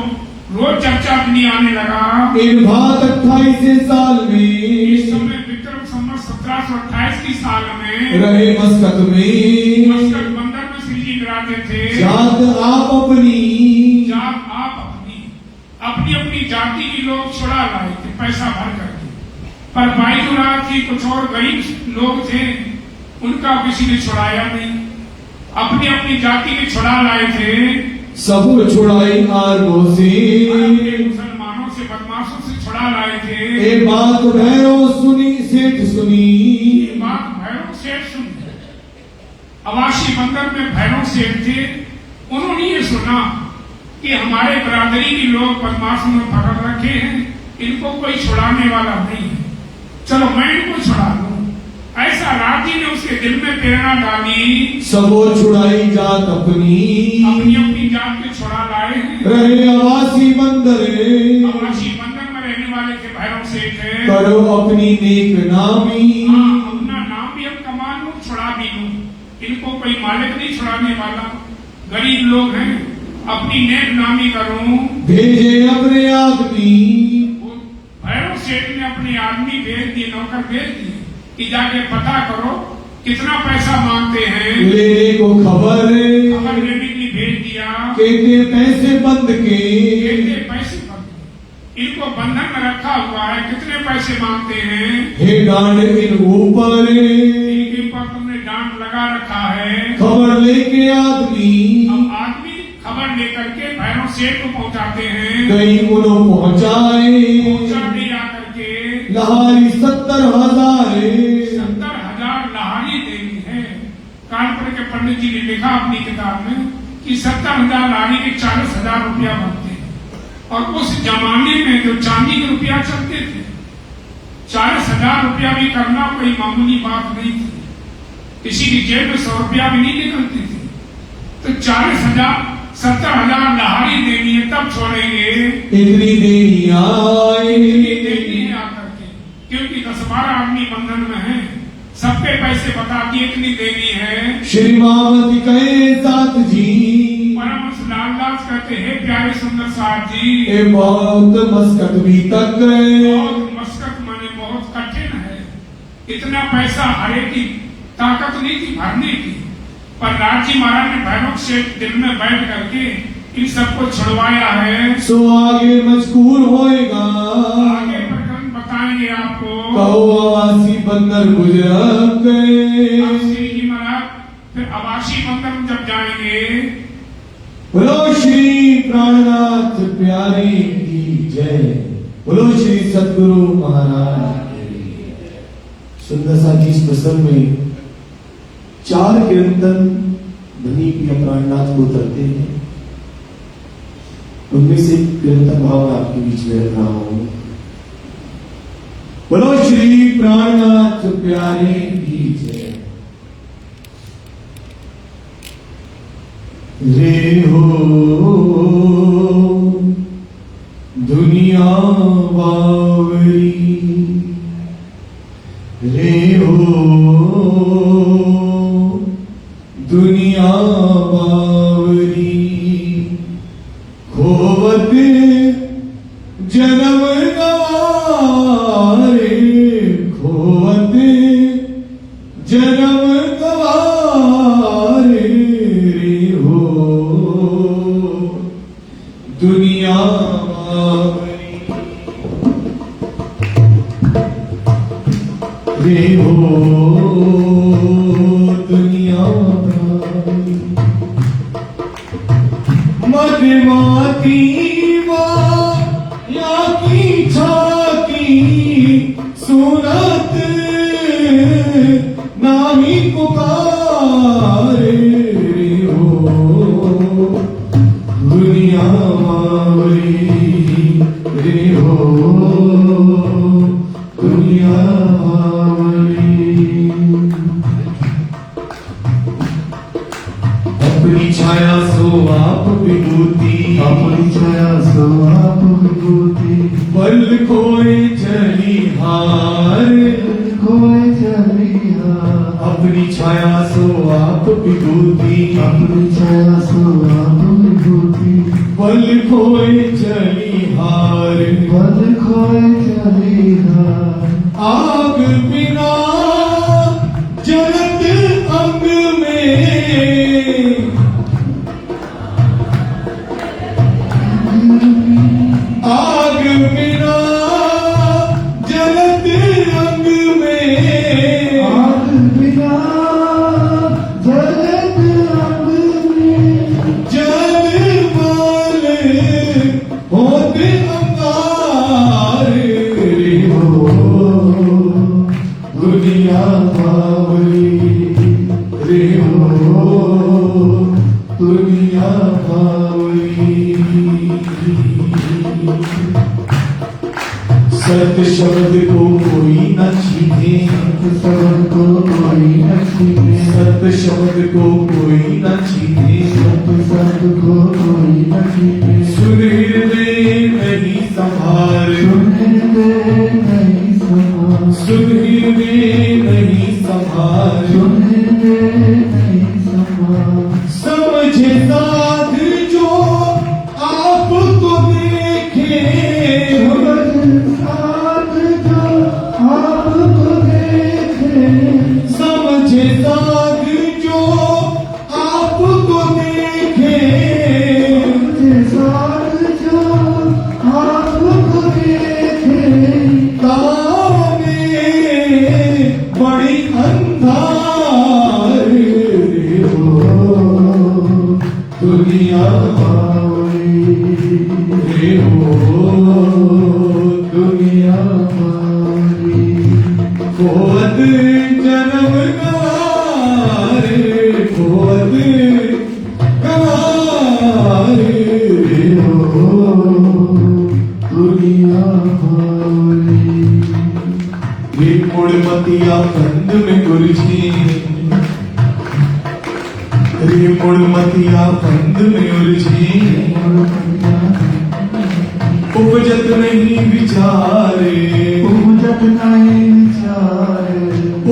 रोज चर्चा अपनी आने लगा। इन बात 28 साल में, इस समय विक्रम संवत 1728 की साल में रहे मस्कत में, मस्कत बंदर में श्री जी कराते थे। जात आप अपनी, जात आप अपनी अपनी जाति की लोग छुड़ा लाए थे पैसा भर करके, पर बाईजुरात की कुछ और गरीब लोग थे, उनका किसी ने छुड़ाया नहीं। अपनी अपनी जाति के छुड़ा लाए थे, सब छुड़ाई आरगो से, मुसलमानों बदमाशों से छुड़ा लाए थे। ये बात भैरव सुनी, सेठ सुनी। ये बात भैरव सेठ सुन, अवासी बंदर में भैरव सेठ थे, उन्होंने ये सुना कि हमारे बरादरी के लोग बदमाशों में पकड़ रखे हैं, इनको कोई छुड़ाने वाला नहीं है, चलो मैं इनको छुड़ा लूं। ऐसा राजी ने उसके दिल में प्रेरणा डाली, सबो छुड़ाई जात अपनी अपनी जात के छुड़ा लाए हैं। रहे अवासी बंदर, अवासी बंदर में रहने वाले थे भैरव सेठ है। करो अपनी नेक नामी। हाँ, अपना नाम भी हम कमा लूं, छुड़ा भी लूं, इनको कोई मालिक नहीं छुड़ाने वाला, गरीब लोग हैं, अपनी नेक नामी करूं। भेजे अपने आदमी, भैरव सेठ ने अपने आदमी भेज दिए, नौकर भेज दिए कि जाके पता करो कितना पैसा मांगते हैं। लेने को खबर लेने के लिए भेज दिया। कहते पैसे बंद के, कहते पैसे बंद, इनको बंधन में रखा हुआ है, कितने पैसे मांगते हैं। हे डांड इन ऊपर, इनके ऊपर तुमने डांड लगा रखा है। खबर लेके आदमी, अब आदमी खबर लेकर के भैरव सेठ को पहुंचाते हैं। कहीं उन्हों पहुंचाए, पहुंचा दिया करके लहारी 70,000, 70,000 लहारी देनी है। कानपुर के पंडित जी ने लिखा अपनी किताब में कि 70,000 लहारी के 40,000 रुपया बनते हैं, और उस जमाने में जो चांदी के रुपया चलते थे, 40,000 रुपया भी करना कोई मामूली बात नहीं थी, किसी की जेब में 100 रुपया भी नहीं निकलती थी। तो 40,000 70,000 लहारी देनी है, तब छोड़ेंगे। इतनी देनी आए, देनी है आकर के, क्योंकि 10-12 आदमी बंधन में है, सबके पैसे बता दिए, इतनी देनी है। श्री मामती कहे साथ जी, परमहंस लालदास कहते हैं प्यारे सुंदर साहब जी, ये बहुत मस्कत भी तक, बहुत मस्कत माने बहुत कठिन है, इतना पैसा हरे की ताकत नहीं थी भरने की। पर राजी महाराज ने भैरव सेठ दिल में बैठ करके इन सबको छुड़वाया है। सो आगे मजबूर होएगा, आगे प्रकरण बताएंगे आपको। कहो अवासी बंदर गुजरात गए। अब श्री जी महाराज फिर अवासी बंदर में जब जाएंगे, बोलो श्री प्राणनाथ प्यारे की जय, बोलो श्री सद्गुरु महाराज की जय। सुंदर सा जी इस प्रसंग में 4 कीर्तन धनी प्रिय प्राणनाथ को उतरते हैं, उनमें से कीर्तन भाव मैं आपके बीच में रख रहा हूं। बोलो श्री प्राणनाथ प्यारे की जय। रे हो दुनिया बावरी, रे हो दुनिया बावरी, खोवत जन्म गवारे, खोवत जन्म गवारे, रे हो दुनिया बावरी, रे हो दुनिया बावरी। मधुमाती या की छाकी सुनत नामी पुकारे, हो दुनिया बावरी, रे हो दुनिया बावरी। अपनी छाया सो आप विभूति, अपनी छाया सो आप विभूति, बल खोए चली हार, खोए चली हार। अपनी छाया सो आप विभूति, अपनी छाया सो आप विभूति, बल खोए चली हार, बल खोए चली हार। आग बिना जलत अंग में, आग बिना जलत अंग में, आग बिना जलत अंग में, जल माल होते अंगारे, सत्य शब्द को कोई न छीने, शब्द को कोई न छीने, सत्य शब्द को कोई न छीने, शब्द को कोई न छीने। सुन हृदय नहीं संभार, सुन हृदय नहीं संभार, सुन हृदय नहीं संभार, सुन हृदय नहीं संभार। समझे साध जो आपको देखे, साथ जो आपको देखे, समझे साध जो आपको देखे, साथ जो आपको देखे। ताने बड़ी अंधार ओ दुनिया मावली, रे हो दुनिया मावली। खोद जन्म गवारे, खोद गवारे ओ दुनिया मावली। ये मुड़मतिया कंद में गुरजी, रे मुड़मतिया कंद में उलझी, उपजत नहीं विचारे, उपजत नहीं विचारे,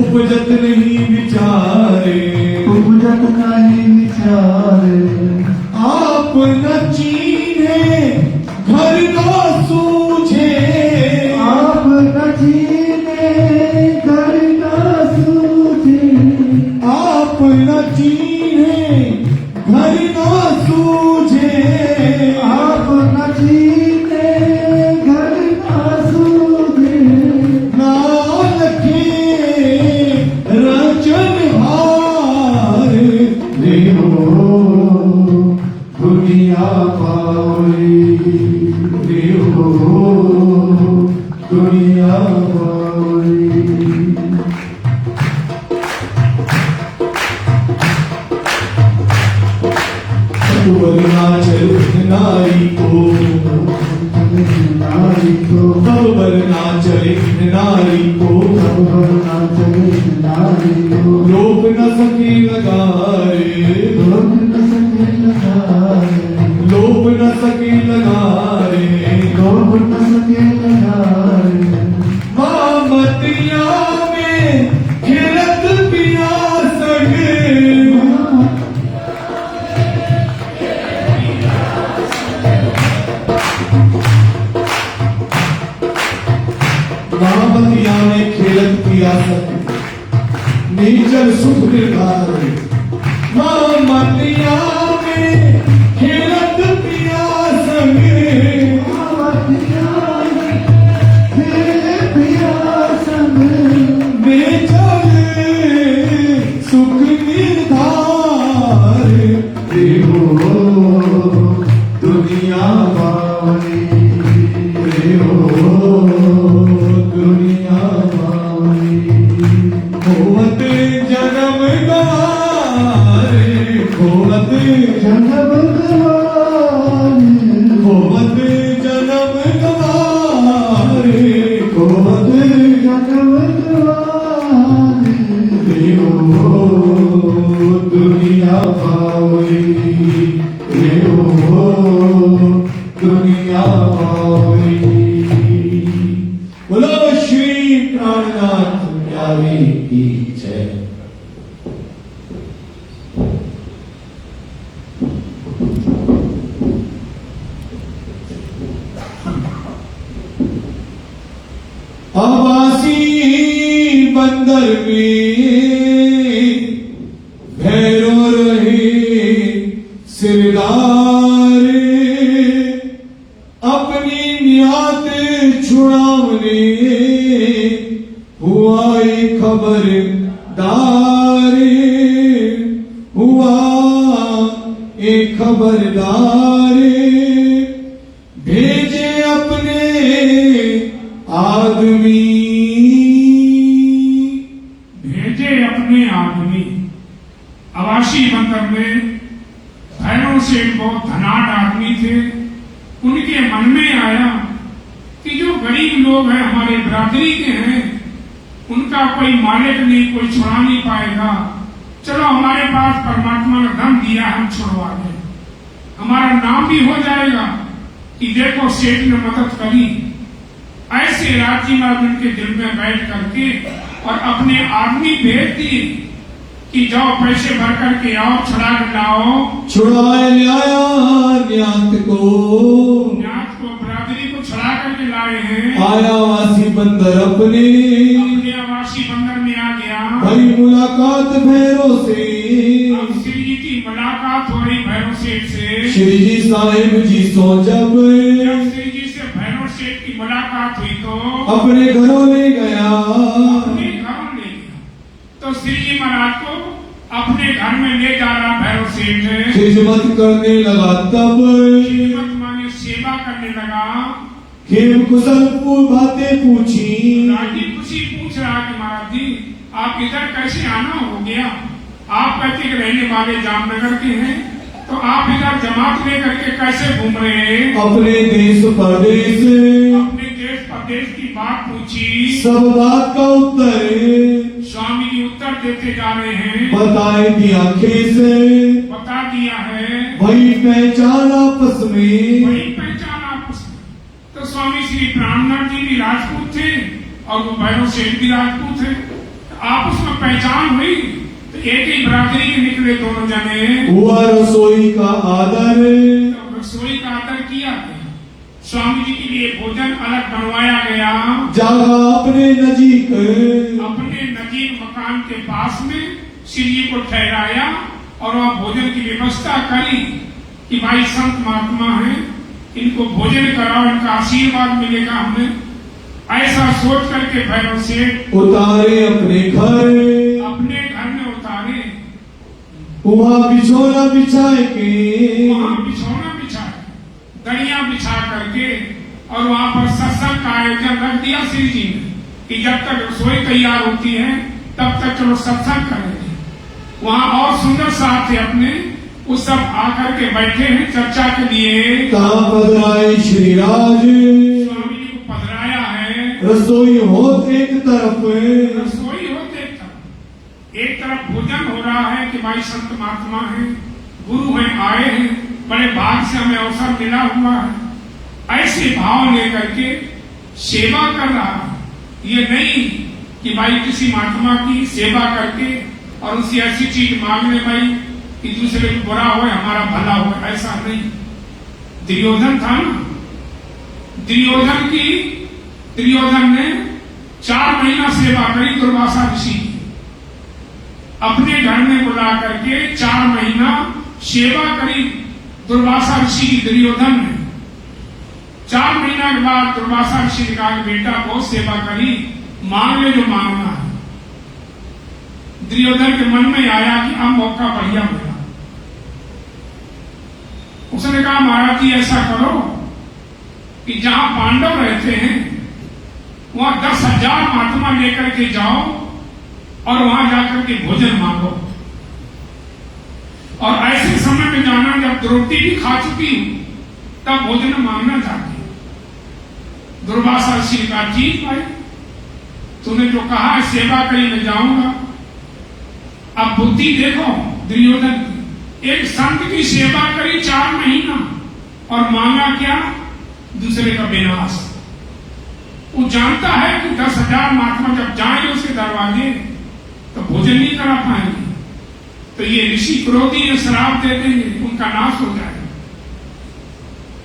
उपजत नहीं विचारे, उपजत नहीं विचारे। आप न चीन्हे घर न सूझे, आप न जीने घर न सूझे, आप न चीन्हे घर न सूझे, आप न जीने घर न सूझे। नानके रचनहार, रे हो दुनिया पावली, रे हो दुनिया पावली। वरनाचल नारी को, नारी को वरनाचल नारी को, नारी को रोक न सके लगाए, रोक न सके लगाए, लोप न सके लगाए, रोक न सके लगाए। मामतिया में खिलत पियासग, मामतिया में खेलत पियासग, नीचल सुख निर्धार। मामतिया में खेलत पियासग, बेचल सुख निर्धार। रे हो दुनिया वाली, रे हो दुनिया वाली। खोवत जन्म गवारे, खोवत जन्म गवारे, खोवत जन्म गवारे, खोवत जन्म गवारे। रे हो दुनिया वाली, रे हो दुनिया वाली। बोलो श्री प्राणनाथ प्यारे की जय। आवासी बंदर में भैरो रहे सिरदार, अपनी नियात छुड़ावने हुआ एक खबरदार, हुआ एक खबरदार। भेजे अपने आदमी, भेजे अपने आदमी। अवासी बंदर में भैरव सेठ बहुत धनाढ़ आदमी थे। उनके मन में आया कि जो गरीब गरीब लोग हैं, हमारे बिरादरी के हैं, उनका कोई मालिक नहीं, कोई छुड़ा नहीं पाएगा। चलो हमारे पास परमात्मा ने धन दिया, हम छुड़वा दें, हमारा नाम भी हो जाएगा कि देखो सेठ ने मदद करी। ऐसे राजी महाराज उनके दिल में बैठ करके और अपने आदमी भेज दिए कि जाओ पैसे भर करके आओ, छुड़ा के लाओ। छुड़ाए लाया न्यात को, न्यात को, बिरादरी को छुड़ा करके लाए हैं। आया वासी बंदर अपने आवासी बंदर में आ गया। भई मुलाकात भैरव से, अब श्री जी की मुलाकात हो रही भैरव सेठ से। श्री जी साहिब जी सो जब श्री जी से भैरव सेठ की मुलाकात हुई तो अपने घरों ले गया। अपने घरों ले गया। तो श्री जी महाराज को अपने घर में ले जा रहा भैरव सेठ। खिदमत करने लगा तब, खिदमत माने सेवा करने लगा। खेम कुशल बातें पूछी। राजी खुशी पूछ रहा कि महाराज जी आप इधर कैसे आना हो गया? आप कहते कि रहने वाले जामनगर के हैं, तो आप इधर जमात लेकर के कैसे घूम रहे हैं? अपने देश परदेश, अपने देश प्रदेश की बात पूछी। सब बात का उत्तर स्वामी जी उत्तर देते जा रहे हैं। बताए दिया आंखें से, बता दिया है। वही पहचान आपस में, वही पहचान आपस में। तो स्वामी श्री प्राणनाथ जी भी राजपूत थे और वो भैरव सेठ भी राजपूत थे। आपस में पहचान हुई तो एक ही बिरादरी के निकले दोनों जने। हुआ रसोई का आदर, तो रसोई का आदर किया गया। स्वामी जी के लिए भोजन अलग बनवाया गया। जागा अपने नजीक, अपने नजीक मकान के पास में श्री जी को ठहराया और वहाँ भोजन की व्यवस्था करी कि भाई संत महात्मा है, इनको भोजन कराओ, इनका आशीर्वाद मिलेगा हमें। ऐसा सोच करके भैरव सेठ उतारे अपने घर में उतारे। वहाँ बिछोना बिछाए के, वहाँ बिछौना बिछा, दरिया बिछा करके और वहाँ पर सत्संग का आयोजन रख दिया श्री जी ने कि जब तक रसोई तैयार होती है तब तक चलो सत्संग करेंगे। वहाँ और सुंदर साथ थे अपने, वो सब आकर के बैठे हैं चर्चा के लिए। कहाँ पधराए श्री राज, स्वामी जी को पधराया है। रसोई होत एक तरफ, रसोई होते एक तरफ भोजन हो रहा है कि भाई संत महात्मा है, गुरु हैं, आए हैं, बड़े भाग से हमें अवसर मिला हुआ है। ऐसे भाव लेकर के सेवा कर रहा है। ये नहीं कि भाई किसी महात्मा की सेवा करके और उससे ऐसी चीज मांग ले भाई कि दूसरे को बुरा हो हमारा भला हो, ऐसा नहीं। दुर्योधन था ना, दुर्योधन ने 4 महीना सेवा करी दुर्वासा ऋषि की। अपने घर में बुला करके 4 महीना सेवा करी दुर्वासा ऋषि की दुर्योधन ने। 4 महीना के बाद दुर्वासा ऋषि ने कहा बेटा बहुत सेवा करी, मांग ले जो मांगना है। दुर्योधन के मन में आया कि अब मौका बढ़िया मिला। उसने कहा महाराज जी ऐसा करो कि जहां पांडव रहते हैं वहां 10,000 महात्मा लेकर के जाओ और वहां जाकर के भोजन मांगो। और ऐसे समय में जाना जब द्रौपदी भी खा चुकी हूं तब भोजन मांगना चाहती हूं। दुर्वासा ऋषि का ठीक भाई, तूने जो कहा है सेवा करी मैं जाऊंगा। अब बुद्धि देखो दुर्योधन की, एक संत की सेवा करी 4 महीना और मांगा क्या? दूसरे का विनाश। वो जानता है कि 10,000 महात्मा जब जाएंगे उसके दरवाजे तो भोजन नहीं करा पाएंगे, तो ये ऋषि क्रोधी ये श्राप दे देंगे, उनका नाश हो जाएगा।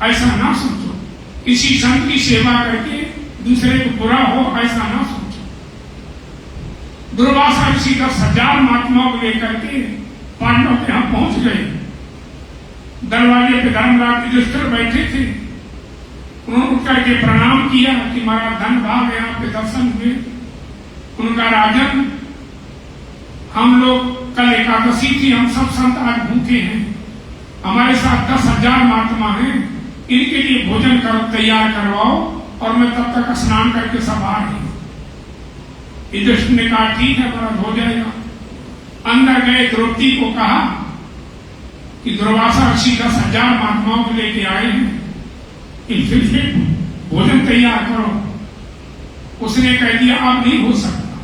ऐसा ना सोचो, किसी संत की सेवा करके दूसरे को बुरा हो, ऐसा ना सोचो। दुर्वासा ऋषि 10,000 महात्माओं को लेकर के पांडव के यहां पहुंच गए। दरवाजे पे धर्मराज युधिष्ठिर बैठे थे। उन्होंने उठ करके प्रणाम किया कि हमारा धन भाग है, आपके दर्शन हुए। उनका राजन, हम लोग कल एकादशी थी, हम सब संत आज भूखे हैं, हमारे साथ 10,000 महात्मा हैं, इनके लिए भोजन करो, तैयार करवाओ और मैं तब तक स्नान करके सब आ रही हूं। युधिष्ठिर ने कहा ठीक है महाराज हो जाएगा। अंदर गए, द्रौपदी को कहा कि दुर्वासा ऋषि 10,000 महात्माओं को लेके आए हैं, फिर भोजन तैयार करो। उसने कह दिया अब नहीं हो सकता,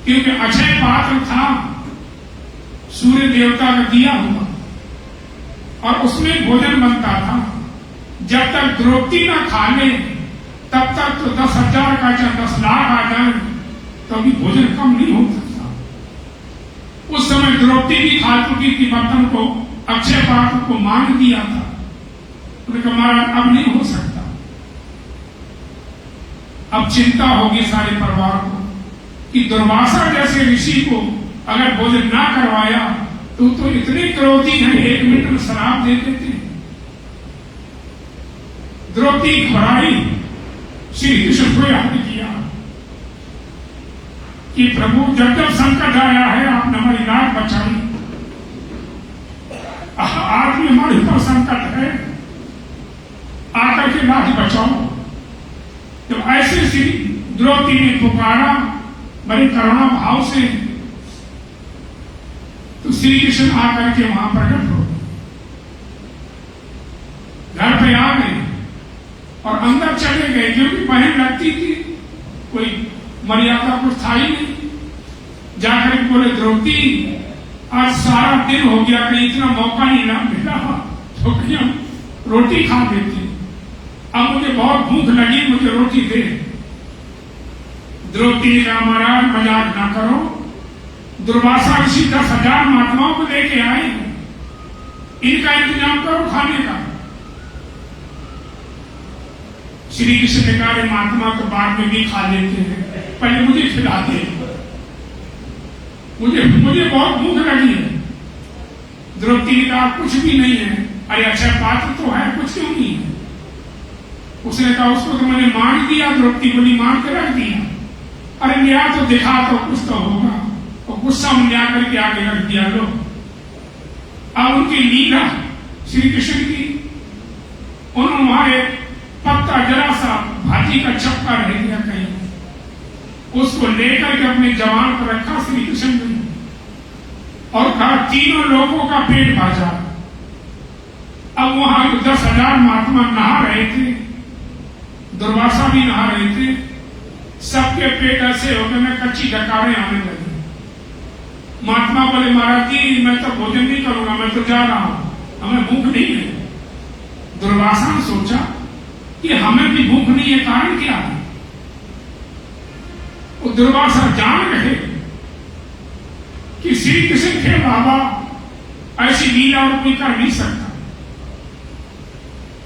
क्योंकि अक्षय पात्र था सूर्य देवता का दिया हुआ और उसमें भोजन बनता था। जब तक द्रौपदी ना खा ले तब तक तो 10,000 का चाहे 10 लाख आ जाए तो अभी भोजन कम नहीं हो सकता। उस समय द्रौपदी भी खा चुकी थी, बर्तन को अक्षय पात्र को मांग दिया था। उन्होंने कहा महाराज अब नहीं हो सकता। अब चिंता होगी सारे परिवार को कि दुर्वासा जैसे ऋषि को अगर भोजन ना करवाया तो इतने क्रोधी हैं, 1 मिनट में शराब दे देते हैं। द्रौपदी घबराई, श्री कृष्ण को याद किया कि प्रभु जब जब संकट आया है आपने हमारी लाज बचाई, आज भी हमारे ऊपर संकट है, आकर के लाज बचाओ। तो ऐसे श्री द्रौपदी ने पुकारा बड़े करुणा भाव से, तो श्री कृष्ण आकर के वहां प्रकट हो गए, घर पे आ गए और अंदर चले गए, क्योंकि बहन लगती थी, कोई मर्यादा कुछ था ही नहीं। जाकर के बोले द्रौपदी आज सारा दिन हो गया, कहीं इतना मौका नहीं ना मिला तो कहीं हम रोटी खा लेते, अब मुझे बहुत भूख लगी, मुझे रोटी दे। द्रौपदी ने कहा महाराज मजाक ना करो, दुर्वासा ऋषि 10,000 महात्माओं को लेके आए हैं, इनका इंतजाम करो खाने का। श्री कृष्ण ने कहा महात्मा तो बाद में भी खा लेते हैं, पहले मुझे खिला दे, मुझे बहुत भूख लगी है। द्रौपदी ने कहा कुछ भी नहीं है। अरे अक्षय पात्र तो है, कुछ क्यों नहीं है? उसने कहा उसको तो मैंने मांग दिया। द्रौपदी बोली मांग के रख दिया। अरे लिया तो दिखा तो कुछ तो होगा, और गुस्सा में लिया करके आगे रख दिया। लो अब उनकी लीला श्री कृष्ण की, उन्होंने वहां एक पत्ता जरा सा भाजी का चक्का रह गया कहीं, उसको लेकर के अपने जवान पर रखा श्री कृष्ण ने और कहा तीनों लोगों का पेट भाजा। अब वहां 10,000 महात्मा नहा रहे थे, दुर्वासा भी नहा रहे थे, सबके पेट ऐसे हो गए, कच्ची डकारें आने लगी। महात्मा बोले महाराज जी मैं तो भोजन नहीं करूंगा, मैं तो जा रहा हूं, हमें भूख नहीं है। दुर्वासा ने सोचा कि हमें भी भूख नहीं है, कारण क्या है? वो दुर्वासा जान रहे कि श्री कृष्ण के बाबा ऐसी लीला और कोई कर नहीं सकता।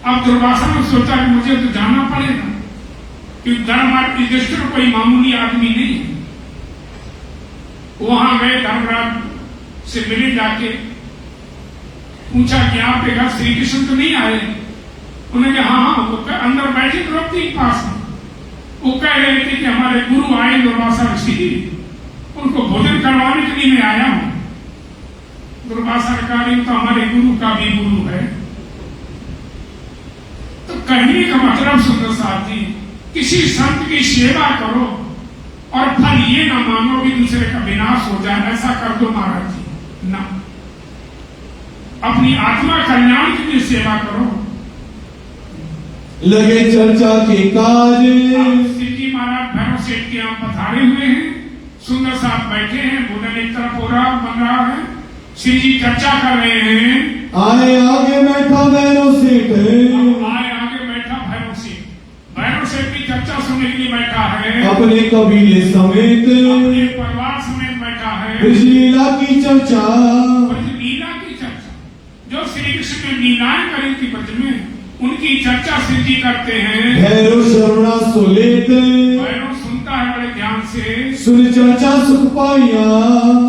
अब दुर्वासा ने सोचा कि मुझे तो जाना पड़ेगा, क्योंकि धर्मराज युधिष्ठिर कोई मामूली आदमी नहीं है। वहां गए, धर्मराज से मिले, जाके पूछा कि आपके घर श्री कृष्ण तो नहीं आए? उन्होंने कहा हाँ, वो अंदर बैठे द्रौपदी के पास में। वो कह रहे थे कि हमारे गुरु आए दुर्वासा ऋषि, उनको भोजन करवाने के लिए मैं आया हूं। दुर्वासा ने कहा तो हमारे गुरु का भी गुरु है। तो कहने का मतलब सुंदर साहब जी, किसी संत की सेवा करो और फल ये ना मांगो कि दूसरे का विनाश हो जाए, ऐसा कर दो महाराज जी ना। अपनी आत्मा कल्याण के लिए सेवा करो। लगे चर्चा के काज। जी महाराज भैरव सेठ के यहाँ पधारे हुए हैं, सुंदर साहब बैठे हैं, भोजन एक तरफ हो रहा बन रहा है, श्री जी चर्चा कर रहे हैं। आए आगे बैठा भैरव सेठ, आए आगे बैठा भैरव सेठ। भैरव सेठ की चर्चा सुनने के लिए बैठा है, अपने कबीले समेत, अपने परिवार समेत बैठा है। लीला की चर्चा, लीला की चर्चा, जो श्री कृष्ण ने लीलाएं करी थी ब्रज में, उनकी चर्चा श्री जी करते हैं। भैरव शरणा सुलेत, भैरव सुनता है बड़े ध्यान से, सुन चर्चा सुख पाइया।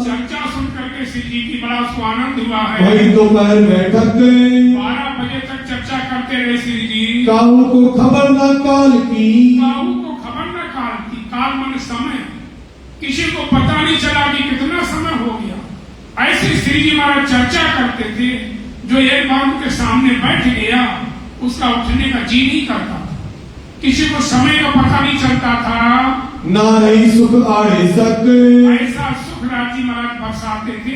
चर्चा सुन करके श्री जी की बड़ा उसको आनंद हुआ है। वही दोपहर बैठक 12 बजे तक चर्चा करते रहे श्री जी। काहू को खबर न काल की, काहू को खबर न काल की, काल मन समय, किसी को पता नहीं चला कि कितना समय हो गया। ऐसे श्री जी महाराज चर्चा करते थे, जो एक बार उनके सामने बैठ गया उसका उठने का जी नहीं करता था। किसी को समय का पता नहीं चलता था, ना रही सुख आड़े सक। ऐसा सुख राजी महाराज बरसाते थे,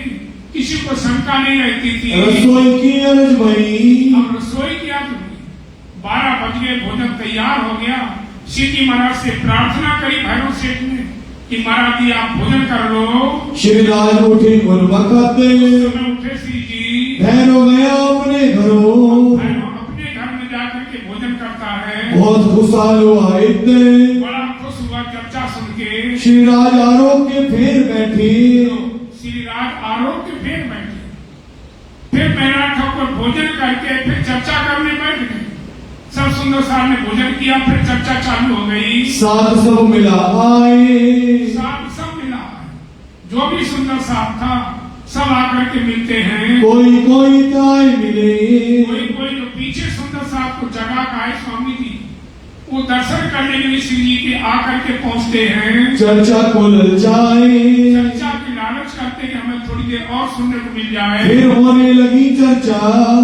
किसी को शंका नहीं रहती थी। रसोई की अर्ज भई, अब रसोई की अर्ज हुई, 12 बज गए, भोजन तैयार हो गया। श्री महाराज से प्रार्थना करी भैरव सेठ ने कि महाराज जी आप भोजन कर लो। श्री राज उठे उन वक्त समय उठे श्री जी, भैरव गया अपने घरों, भैरव अपने घर में जाकर के भोजन करता है। बहुत खुशहाल हुआ इतने, बड़ा खुश हुआ चर्चा सुन के। श्री राज आरोग्य फिर बैठे, श्री राज आरोग्य फिर बैठे, फिर मेहराज ठाकुर भोजन करके फिर चर्चा करने बैठ गए। सब सुंदर साहब ने भोजन किया, फिर चर्चा चालू हो गई। साथ सब मिला आए, साथ सब मिला, जो भी सुंदर साहब था सब आकर के मिलते हैं। कोई कोई ताय मिले, कोई कोई जो पीछे सुंदर साहब को जगा का है स्वामी जी, वो दर्शन करने के लिए श्री जी के आकर के पहुंचते हैं। चर्चा को ललचाए, चर्चा की लालच करते कि हमें थोड़ी देर और सुनने को मिल जाए। फिर होने लगी चर्चा,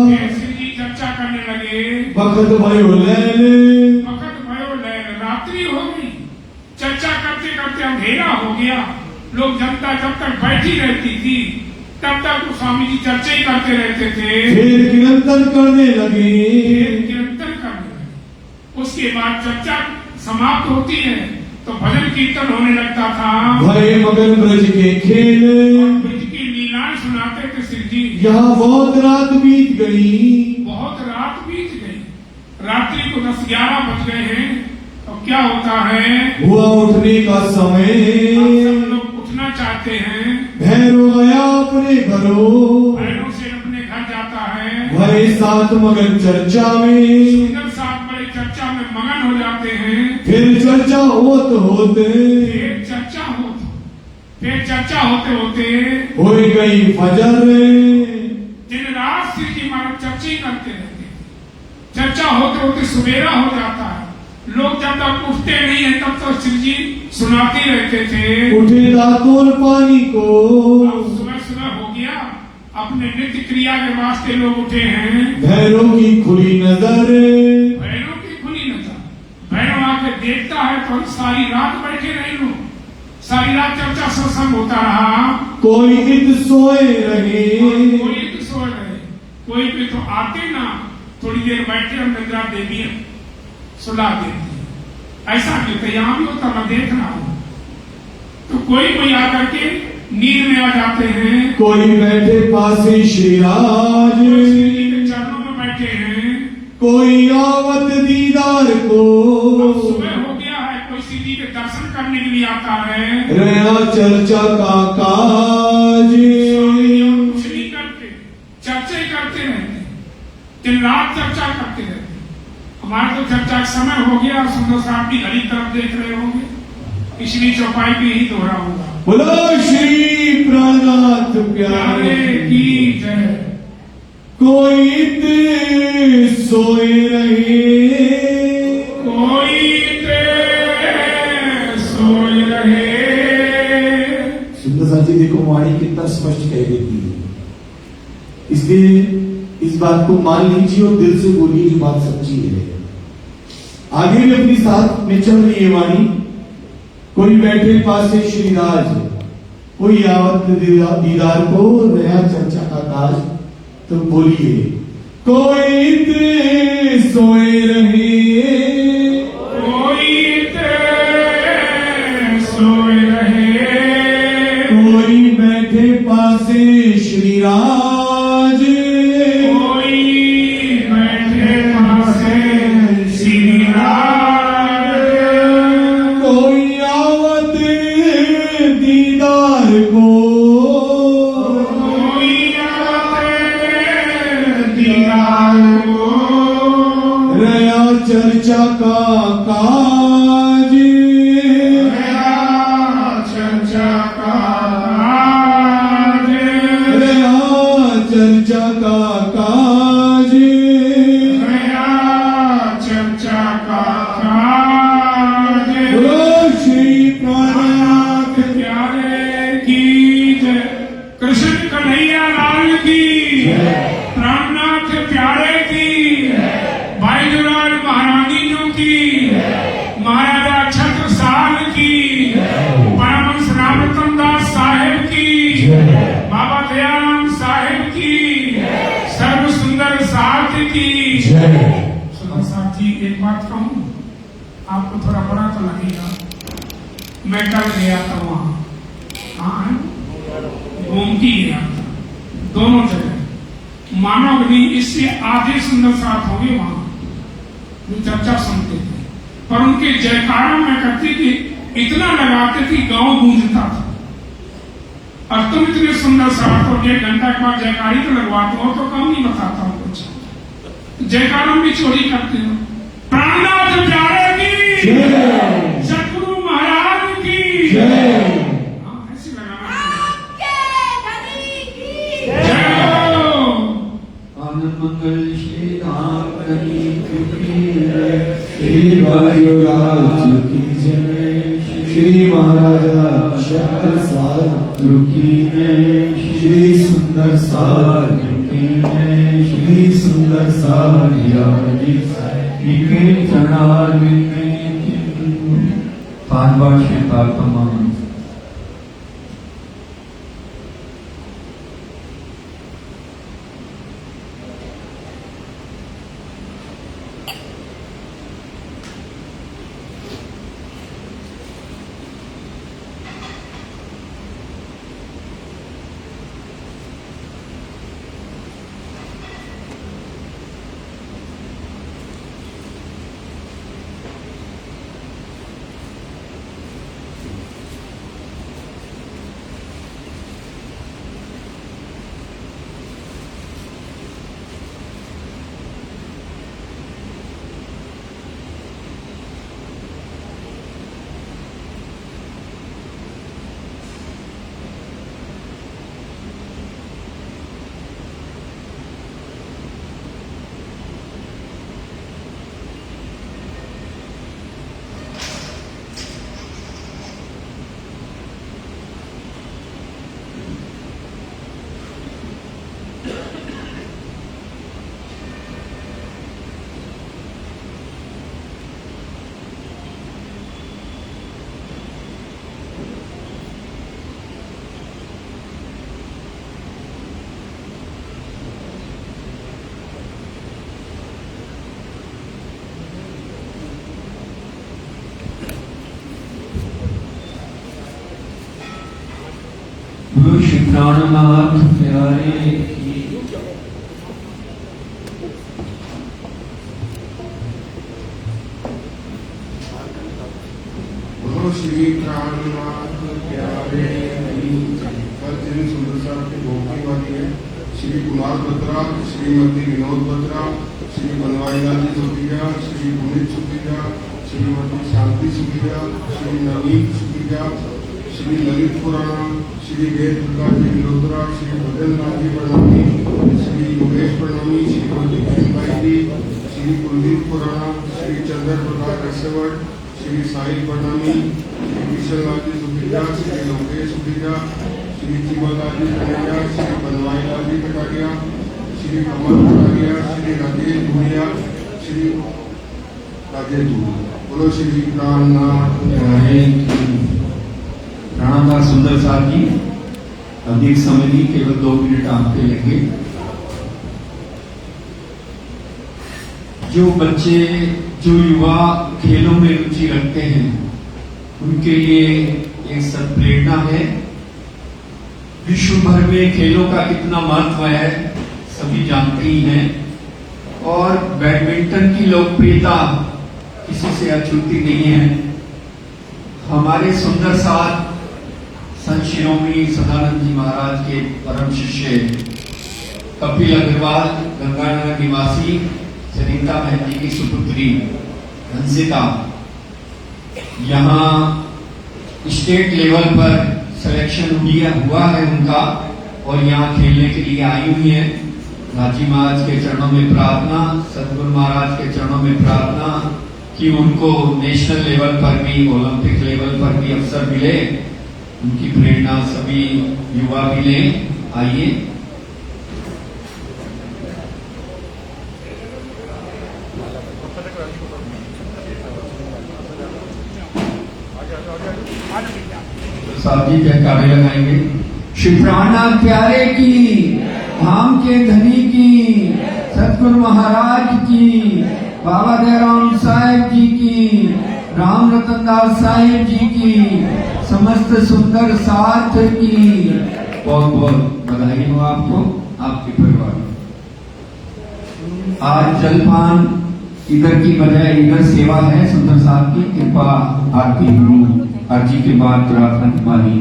फिर श्री जी चर्चा करने लगे। वक्त भयो लैले, वक्त भयो लैल, रात्रि हो गई। चर्चा करते करते अंधेरा हो गया। लोग जनता जब तक बैठी रहती थी तब तक तो स्वामी जी चर्चा ही करते रहते थे। फिर कीर्तन करने लगे, कीर्तन करने लगे। उसके बाद चर्चा समाप्त होती है तो भजन कीर्तन होने लगता था। भरे मगन ब्रज के खेल, और ब्रज की लीलाएं सुनाते थे श्री जी। यहाँ बहुत रात बीत गई, बहुत रात बीत गई, रात्रि को 10-11 बज गए हैं। तो क्या होता है, हुआ उठने का समय, सब लोग उठना चाहते हैं। भैरव गया अपने घरों, भैरव से अपने घर जाता है। भरे साथ मगन चर्चा में, सुंदर साथ बड़े चर्चा में मगन हो जाते हैं। फिर चर्चा होते फिर चर्चा होते होते हो गई फजर, दिन रात श्री जी महाराज चर्चा ही करते रहते। चर्चा होते होते सवेरा हो जाता है। लोग जब तक उठते नहीं है तब तक श्री जी सुनाते रहते थे। उठे दातुन पानी को, अब सुबह सुबह हो गया, अपने नित्य क्रिया के वास्ते लोग उठे हैं। भैरव की खुली नजर, भैरव की खुली नजर, भैरव आके देखता है तो सारी रात बैठे रहे लोग। सारी रात चर्चा सत्संग होता रहा। कोई इत सोए रहे, कोई तो सो रहे, कोई भी तो आते ना, थोड़ी देर बैठे और निद्रा देवी सुला देती है। ऐसा नहीं होता, यहाँ भी होता, मैं देख रहा हूँ। तो कोई आकर के नींद में आ जाते हैं। कोई बैठे पासे श्री राज, श्री जी के चरणों में बैठे हैं। कोई आवत दीदार को, अब सुबह हो गया है, कोई श्री जी के दर्शन करने के लिए आता है। रहा चर्चा का काज, कुछ नहीं करते, चर्चा ही करते रहते, दिन रात चर्चा करते रहते। हमारे तो चर्चा का समय हो गया, सुंदर साहब की घड़ी तरफ देख रहे होंगे, इसलिए चौपाई पे ही दोहरा होगा। बोलो श्री प्राणनाथ प्यारे की जय। कोई इत सोए रहे, कोई ते सोए रहे। सुंदर साथी देखो वाणी कितना स्पष्ट कह देती है, इसलिए इस बात को मान लीजिए और दिल से बोलिए जो बात सच्ची है। आगे भी अपनी साथ में चल रही है वाणी। कोई बैठे पासे श्रीराज, कोई आवत दीदार को, नया चर्चा का काज। तो बोलिए कोई ते सोए रहे, कोई ते सोए रहे। कोई बैठे पासे श्रीराज, कोई बैठे पासे श्री राज। कोई आवत दीदार को, कोई आते दीदार को। रया चर्चा का काज, चर्चा का काज। रया तो लगेगा। मैं कल गया था वहां, कहाँ है, गोमती गया था, दोनों जगह मानव नहीं, इससे आधे सुंदर साथ हो गए वहां जो चर्चा सुनते थे, पर उनके जयकारा में कहती थी इतना लगाते थी गांव गूंजता था। और तुम इतने सुंदर साथ हो, 1 घंटा के बाद जयकारी तो लगवाते हो, तो कम नहीं बताता हूं कुछ, जयकारा में चोरी करते हो। प्राणनाथ प्यारे की सतगुरु महाराज की ऐसे लगाना। आनंद मंगल श्री राम करी श्री वायुराज की जय, श्री महाराजा शंकर साधु की जय, श्री सुंदर साधु की जय, श्री सुंदर साधिया इनके चरणारविंद में पांचवार्षिक तमाम गुरु श्री प्राणनाथ प्यारे की बोलो श्री प्राणनाथ प्यारे की। कल दिन सुंदर साहब की गोपी वाली है। श्री कुमार बत्रा, श्रीमती विनोद बत्रा, श्री बनवारीलाल जी सुखिया, श्री पुनीत सुखिया, श्रीमती शांति सुखिया, श्री नवीन सुखिया, श्री ललित पुराणा, श्री वेद प्रकाश जी विलोत्रा, श्री भजन लाल जी प्रणामी, श्री योगेश प्रणामी, श्रीमती बहनबाई जी, श्री कुलदीप पुराणा, श्री चंद्र प्रकाश रसेवट, श्री साई प्रणामी, श्री किशन लाल जी सुखिया, श्री लोकेश सुखिया, श्री जीवनलाल जी कन्हैया, श्री बनवाई लाल जी कटारिया, श्री कमल कटारिया, श्री राजेश धुनिया, श्री राजेश धुनिया। बोलो श्री प्राणनाथ प्यारे की। प्राणनाथ सुंदर साहब जी अधिक समय नहीं, केवल 2 मिनट आपके लेंगे। जो बच्चे, जो युवा खेलों में रुचि रखते हैं, उनके लिए एक सत्प्रेरणा है। विश्व भर में खेलों का कितना महत्व है सभी जानते ही हैं, और बैडमिंटन की लोकप्रियता किसी से अछूती नहीं है। हमारे सुंदर साथ संत शिरोमणि सदानंद जी महाराज के परम शिष्य कपिल अग्रवाल, गंगानगर निवासी, सरिता बहन जी की सुपुत्री हंसिता, यहाँ स्टेट लेवल पर सिलेक्शन हुआ है उनका, और यहाँ खेलने के लिए आई हुई है। राजी महाराज के चरणों में प्रार्थना, सतगुरु महाराज के चरणों में प्रार्थना कि उनको नेशनल लेवल पर भी, ओलंपिक लेवल पर भी अवसर मिले। उनकी प्रेरणा सभी युवा भी लें। आइए। साहब जी जयकारे लगाएंगे। श्री प्राणनाथ प्यारे की, धाम के धनी की, सतगुरु महाराज की, बाबा दयाराम साहेब जी की, राम रतन दास साहिब जी की, समस्त सुंदर साथ की बहुत बहुत बधाई हो आपको, आपके परिवार को। आज जलपान इधर की बजाय इधर सेवा है सुंदर साहब की, कृपा आरती गुरु अर्जी के बाद प्रार्थना हमारी।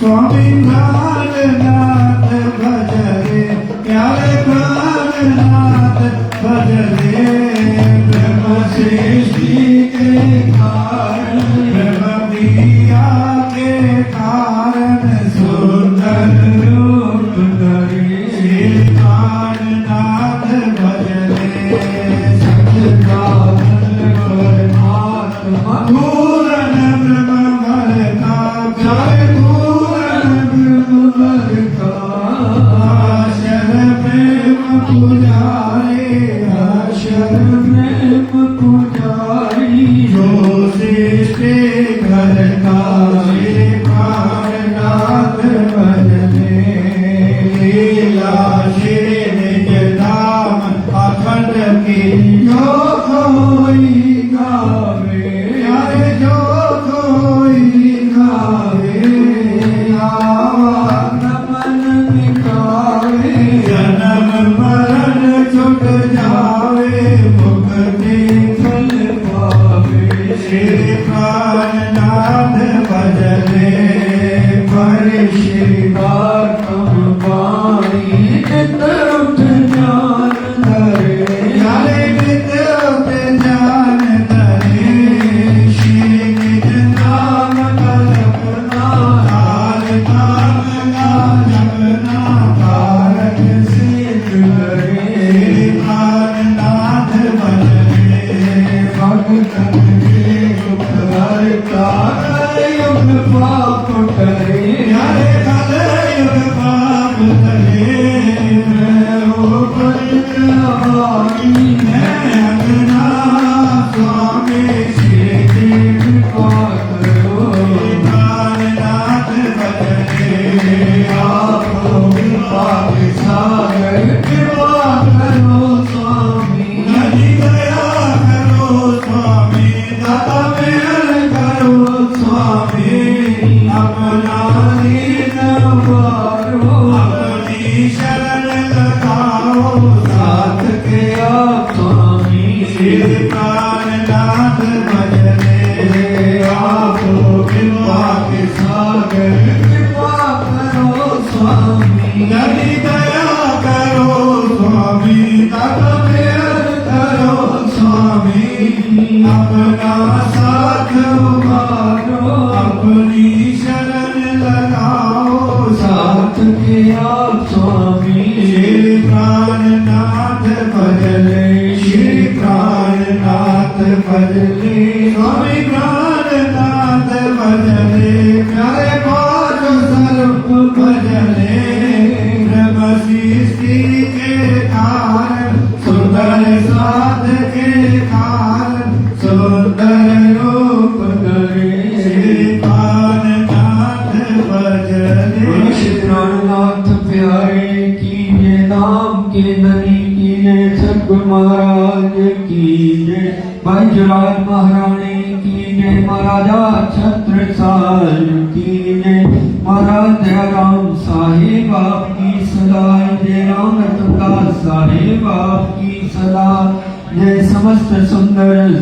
स्वामी प्राणनाथ भजरे प्यारे प्राणनाथ भजरे ब्रह्म सृष्टि के कारण ब्रह्म दिया के कारण सुंदर रूप धरे श्री प्राणनाथ भजरे सच्चिदानंद परमात्मा पूर्ण ब्रह्म भरता जय पूर्ण ब्रह्म भरता शरण प्रेम पुजारी शरण प्रेम पुजारी जो सृष्टि करता श्री प्राणनाथ भजने लीला श्री निज धाम अखंड की जो कोई गावे अरे जो कोई गावे आवा नमन मिटावे जन्म मरण छुट जावे मुक्ति फल पावे श्री प्राणनाथ भजने पर श्री बातम वाणी नित उठ ज्ञान धरे हरे नित उठ ज्ञान धरे श्री निज नाम का जपना हार नाम का जपना कारक सिद्ध करे प्राणनाथ भजने भगतन के दुख हरता युग पाप करे हरे युग पाप करे मैं परित्राणी मैं अंगना स्वामी श्री कृपा करो प्राणनाथ भजने आपको कृपा के सागर कृपा करो स्वामी नदी दया करो स्वामी दाता मेल करो स्वामी अपना दीन वारो अपनी शरण लगाओ साथ के आप स्वामी श्री प्राणनाथ भजने आपको कृपा के सागर कृपा करो स्वामी नदी दया करो स्वामी दाता मेल करो स्वामी अपना साथ उबारो अपनी शरण लगाओ साथ के आप स्वामी श्री प्राणनाथ भजने श्री प्राणनाथ भजने स्वामी प्राणनाथ भजने प्यारे पाद सर्प भजने ब्रह्म सृष्टि के कारण सुंदर साध के कारण सुंदर रूप धरे श्री प्राणनाथ भजने श्री प्राणनाथ प्यारे की जय नाम के धनी की जय सद्गुरु महाराज की जय पंचराज महारानी की जय महाराजा छत्रसाल की जय महाराज दयाराम साहेब आपकी सलाह जय राम रतनदास साहेब आपकी सलाह जय समस्त सुंदर